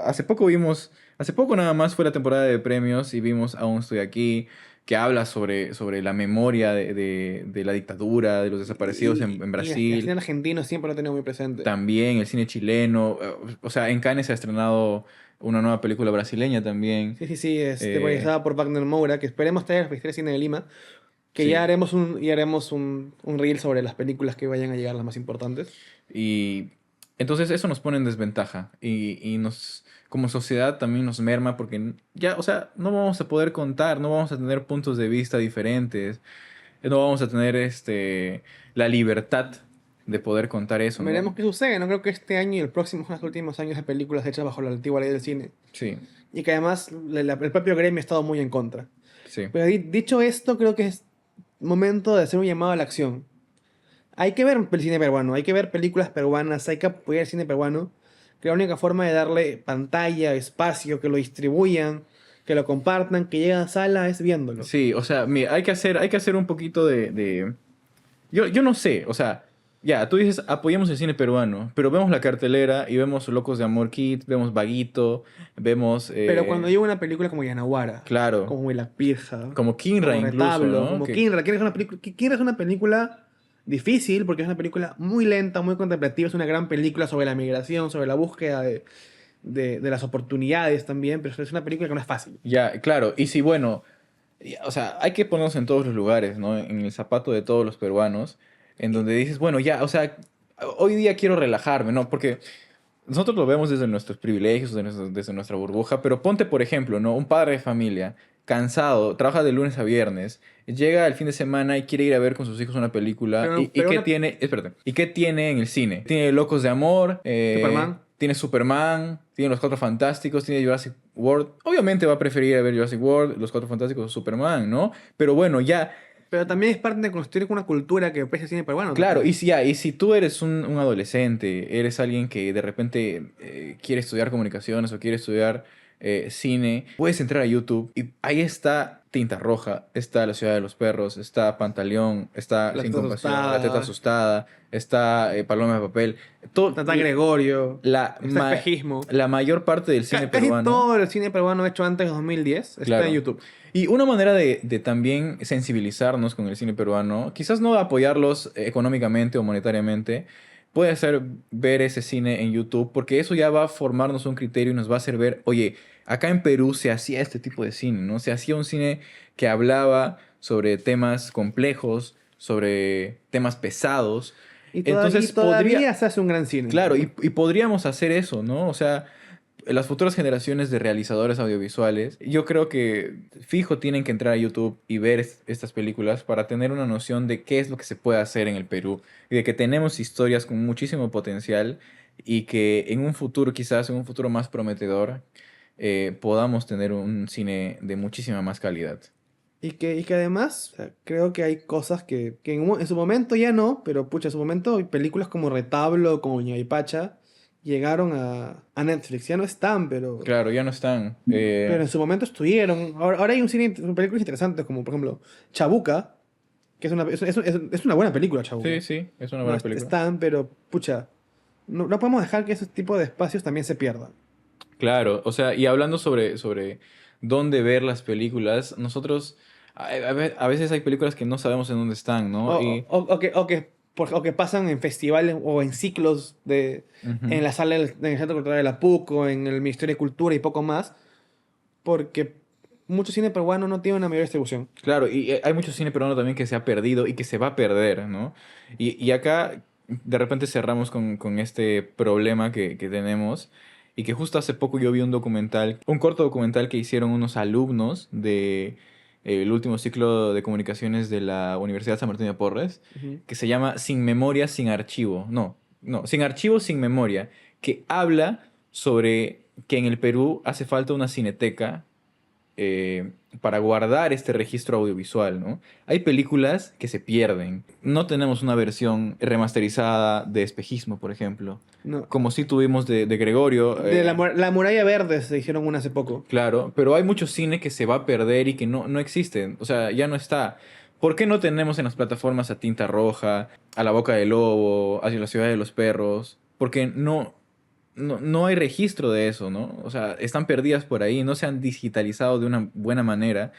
[SPEAKER 1] hace poco nada más fue la temporada de premios y vimos Aún estoy aquí, que habla sobre la memoria de la dictadura, de los desaparecidos en
[SPEAKER 2] Y el
[SPEAKER 1] Brasil.
[SPEAKER 2] cine argentino siempre lo he tenido muy presente.
[SPEAKER 1] También el cine chileno, o sea, en Cannes se ha estrenado una nueva película brasileña también.
[SPEAKER 2] Sí, sí, sí,
[SPEAKER 1] Eh,
[SPEAKER 2] realizada por Wagner Moura, que esperemos traer al Festival de Cine de Lima, que
[SPEAKER 1] Sí.
[SPEAKER 2] ya haremos un reel sobre las películas que vayan a llegar, las más importantes.
[SPEAKER 1] Y entonces eso nos pone en desventaja y como sociedad también nos merma porque ya, o sea, no vamos a poder contar, no vamos a tener puntos de vista diferentes, no vamos a tener la libertad de poder contar eso, ¿no?
[SPEAKER 2] Veremos qué sucede, no creo que este año y el próximo son los últimos años de películas hechas bajo la antigua ley del cine,
[SPEAKER 1] Sí,
[SPEAKER 2] y que además el propio gremio ha estado muy en contra.
[SPEAKER 1] sí.
[SPEAKER 2] Pero dicho esto, creo que es momento de hacer un llamado a la acción. Hay que ver el cine peruano, hay que ver películas peruanas, hay que apoyar el cine peruano, que la única forma de darle pantalla, espacio, que lo distribuyan, que lo compartan, que llegue a sala es viéndolo.
[SPEAKER 1] Sí, o sea, mira, hay que hacer un poquito Yo no sé, o sea, ya, tú dices, apoyemos el cine peruano, pero vemos la cartelera y vemos Locos de Amor Kids, vemos Vaguito, vemos...
[SPEAKER 2] Pero cuando llega una película como Yanaguara,
[SPEAKER 1] Claro,
[SPEAKER 2] como Huila Pirja,
[SPEAKER 1] como Kinra
[SPEAKER 2] como
[SPEAKER 1] incluso,
[SPEAKER 2] Retablo,
[SPEAKER 1] ¿no?
[SPEAKER 2] como
[SPEAKER 1] Que-
[SPEAKER 2] Kinra, Kinra es una película difícil porque es una película muy lenta, muy contemplativa, es una gran película sobre la migración, sobre la búsqueda de las oportunidades también, pero es una película que no es fácil.
[SPEAKER 1] Ya, claro, y si bueno, o sea, hay que ponernos en todos los lugares, ¿no? En el zapato de todos los peruanos, en donde dices, bueno, ya, o sea, hoy día quiero relajarme, ¿no? Porque nosotros lo vemos desde nuestros privilegios, desde nuestra burbuja, pero ponte, por ejemplo, ¿no? Un padre de familia, cansado, trabaja de lunes a viernes, llega el fin de semana y quiere ir a ver con sus hijos una película.
[SPEAKER 2] Pero,
[SPEAKER 1] ¿Y
[SPEAKER 2] pero
[SPEAKER 1] qué
[SPEAKER 2] una
[SPEAKER 1] tiene? Espérate. ¿Y qué tiene en el cine? Tiene Locos de Amor,
[SPEAKER 2] Superman.
[SPEAKER 1] tiene Superman, tiene Los Cuatro Fantásticos, tiene Jurassic World. Obviamente va a preferir a ver Jurassic World, Los Cuatro Fantásticos o Superman, ¿no? Pero bueno, ya.
[SPEAKER 2] Pero también es parte de construir una cultura que aprecia el cine peruano.
[SPEAKER 1] Claro,
[SPEAKER 2] también.
[SPEAKER 1] y si tú eres un adolescente, eres alguien que de repente quiere estudiar comunicaciones o quiere estudiar cine, puedes entrar a YouTube y ahí está Tinta Roja, está La Ciudad de los Perros, está Pantaleón, está
[SPEAKER 2] La
[SPEAKER 1] Sin
[SPEAKER 2] Teta
[SPEAKER 1] Compasión, La
[SPEAKER 2] Asustada.
[SPEAKER 1] Teta Asustada, está Paloma de Papel. Todo,
[SPEAKER 2] Tata Gregorio.
[SPEAKER 1] la,
[SPEAKER 2] Está
[SPEAKER 1] ma-
[SPEAKER 2] Espejismo.
[SPEAKER 1] la mayor parte del cine
[SPEAKER 2] Casi
[SPEAKER 1] peruano.
[SPEAKER 2] todo el cine peruano hecho antes de 2010 está
[SPEAKER 1] Claro.
[SPEAKER 2] en YouTube.
[SPEAKER 1] Y una manera de también sensibilizarnos con el cine peruano, quizás no apoyarlos económicamente o monetariamente, puede ser ver ese cine en YouTube, porque eso ya va a formarnos un criterio y nos va a hacer ver, oye, acá en Perú se hacía este tipo de cine, ¿no? Se hacía un cine que hablaba sobre temas complejos, sobre temas pesados. Entonces
[SPEAKER 2] todavía se hace un gran cine.
[SPEAKER 1] claro, y podríamos hacer eso, ¿no? O sea, las futuras generaciones de realizadores audiovisuales, yo creo que fijo tienen que entrar a YouTube y ver estas películas para tener una noción de qué es lo que se puede hacer en el Perú y de que tenemos historias con muchísimo potencial y que en un futuro, quizás en un futuro más prometedor, podamos tener un cine de muchísima más calidad.
[SPEAKER 2] Y que además, o sea, creo que hay cosas que en su momento ya no, pero pucha, en su momento hay películas como Retablo, como Ñaypacha, llegaron a Netflix. Ya no están,
[SPEAKER 1] Claro, ya no están.
[SPEAKER 2] pero en su momento estuvieron. Ahora hay un cine, películas interesantes, como por ejemplo Chabuca, que es una buena película, Chabuca.
[SPEAKER 1] Sí, sí, es una
[SPEAKER 2] No,
[SPEAKER 1] buena película.
[SPEAKER 2] están, pero pucha, no podemos dejar que ese tipo de espacios también se pierdan.
[SPEAKER 1] Claro, o sea, y hablando sobre dónde ver las películas, nosotros a veces hay películas que no sabemos en dónde están,
[SPEAKER 2] O,
[SPEAKER 1] ¿no? Y
[SPEAKER 2] o que pasan en festivales o en ciclos
[SPEAKER 1] ujú,
[SPEAKER 2] en la sala en el Centro Cultural de la PUC o en el Ministerio de Cultura y poco más, porque mucho cine peruano no tiene una mayor distribución.
[SPEAKER 1] claro, y hay mucho cine peruano también que se ha perdido y que se va a perder, ¿no? Y acá de repente cerramos con este problema que tenemos y que justo hace poco yo vi un documental, un corto documental que hicieron unos alumnos de el último ciclo de comunicaciones de la Universidad San Martín de Porres,
[SPEAKER 2] Ujú.
[SPEAKER 1] que se llama Sin Memoria, Sin Archivo. No, no, Sin Archivo, Sin Memoria, que habla sobre que en el Perú hace falta una cineteca para guardar este registro audiovisual, ¿no? Hay películas que se pierden. No tenemos una versión remasterizada de Espejismo, por ejemplo.
[SPEAKER 2] No.
[SPEAKER 1] Como si tuvimos de Gregorio.
[SPEAKER 2] De la Muralla Verde se hicieron una hace poco.
[SPEAKER 1] Claro, pero hay mucho cine que se va a perder y que no existe. O sea, ya no está. ¿Por qué no tenemos en las plataformas a Tinta Roja, a La Boca del Lobo, hacia la Ciudad de los Perros? Porque no hay registro de eso, ¿no? O sea, están perdidas por ahí, no se han digitalizado de una buena manera.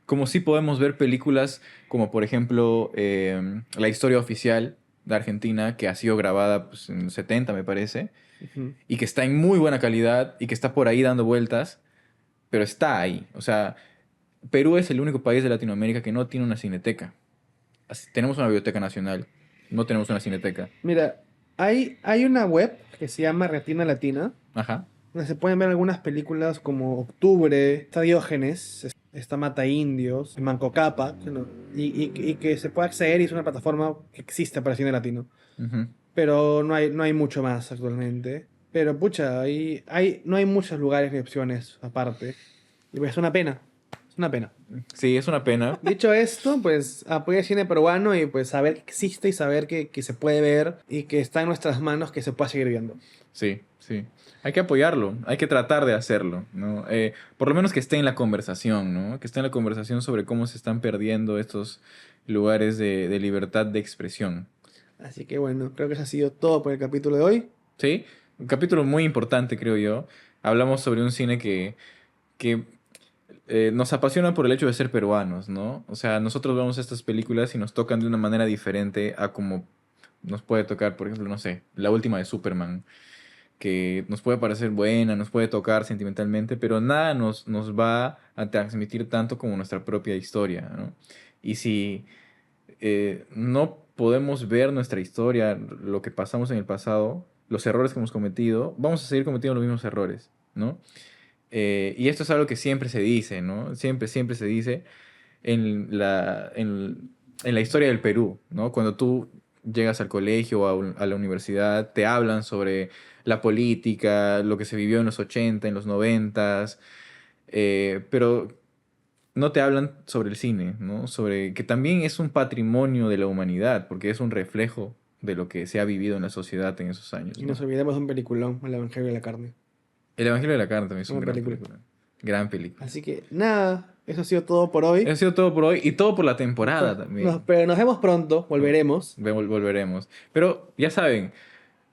[SPEAKER 1] Como si podemos ver películas como, por ejemplo, La Historia Oficial de Argentina, que ha sido grabada pues, en los 70, me parece,
[SPEAKER 2] Ujú.
[SPEAKER 1] y que está en muy buena calidad y que está por ahí dando vueltas, pero está ahí. O sea, Perú es el único país de Latinoamérica que no tiene una cineteca. Tenemos una biblioteca nacional, no tenemos una cineteca.
[SPEAKER 2] Mira, hay una web que se llama Retina Latina,
[SPEAKER 1] Ajá.
[SPEAKER 2] donde se pueden ver algunas películas como Octubre, está Diógenes, está Mata Indios, Manco Cápac, ¿no? Y que se puede acceder y es una plataforma que existe para cine latino.
[SPEAKER 1] Ujú.
[SPEAKER 2] Pero no hay mucho más actualmente. Pero pucha, no hay muchos lugares ni opciones aparte. Y pues es una pena. Es una pena.
[SPEAKER 1] Sí, es una pena.
[SPEAKER 2] Dicho esto, pues apoya el cine peruano y pues saber que existe y saber que se puede ver y que está en nuestras manos que se pueda seguir viendo.
[SPEAKER 1] Sí, sí. Hay que apoyarlo, hay que tratar de hacerlo, ¿no? Por lo menos que esté en la conversación, ¿no? Que esté en la conversación sobre cómo se están perdiendo estos lugares de libertad de expresión.
[SPEAKER 2] Así que bueno, creo que eso ha sido todo por el capítulo de hoy.
[SPEAKER 1] ¿Sí? Un capítulo muy importante, creo yo. Hablamos sobre un cine que nos apasiona por el hecho de ser peruanos, ¿no? O sea, nosotros vemos estas películas y nos tocan de una manera diferente a como nos puede tocar, por ejemplo, no sé, la última de Superman, que nos puede parecer buena, nos puede tocar sentimentalmente, pero nada nos va a transmitir tanto como nuestra propia historia, ¿no? Y si no podemos ver nuestra historia, lo que pasamos en el pasado, los errores que hemos cometido, vamos a seguir cometiendo los mismos errores, ¿no? Y esto es algo que siempre se dice, ¿no? Siempre se dice en la historia del Perú, ¿no? Cuando tú llegas al colegio o a la universidad, te hablan sobre la política, lo que se vivió en los 80, en los 90, pero no te hablan sobre el cine, ¿no? Sobre que también es un patrimonio de la humanidad, porque es un reflejo de lo que se ha vivido en la sociedad en esos años,
[SPEAKER 2] Y
[SPEAKER 1] ¿no?
[SPEAKER 2] nos olvidemos de un peliculón, El Evangelio de la Carne.
[SPEAKER 1] El Evangelio de la Carne también es una
[SPEAKER 2] Buena
[SPEAKER 1] gran
[SPEAKER 2] película.
[SPEAKER 1] película. Gran película.
[SPEAKER 2] Así que nada, eso ha sido todo por hoy.
[SPEAKER 1] Eso ha sido todo por hoy y todo por la temporada también.
[SPEAKER 2] Pero nos vemos pronto, volveremos.
[SPEAKER 1] Volveremos. Pero ya saben,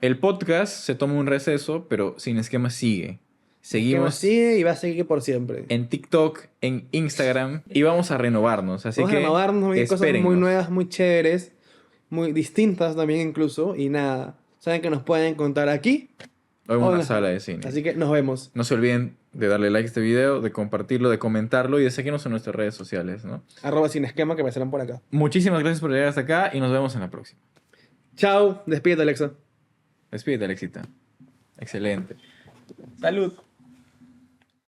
[SPEAKER 1] el podcast se toma un receso, pero Sin Esquema sigue.
[SPEAKER 2] Que nos
[SPEAKER 1] Seguimos
[SPEAKER 2] sigue y va a seguir por siempre.
[SPEAKER 1] en TikTok, en Instagram y vamos a renovarnos. Así
[SPEAKER 2] Vamos a
[SPEAKER 1] que
[SPEAKER 2] renovarnos, hay cosas muy
[SPEAKER 1] espérennos.
[SPEAKER 2] nuevas, muy chéveres, muy distintas también incluso. Y nada, saben que nos pueden encontrar aquí.
[SPEAKER 1] O en
[SPEAKER 2] o
[SPEAKER 1] una
[SPEAKER 2] en-
[SPEAKER 1] sala de cine.
[SPEAKER 2] Así que nos vemos.
[SPEAKER 1] No se olviden de darle like a este video, de compartirlo, de comentarlo y de seguirnos en nuestras redes sociales, ¿no?
[SPEAKER 2] @sin esquema que aparecerán por acá.
[SPEAKER 1] Muchísimas gracias por llegar hasta acá y nos vemos en la próxima.
[SPEAKER 2] Chao, despídete Alexa.
[SPEAKER 1] Despídete, Alexita. Excelente. Salud.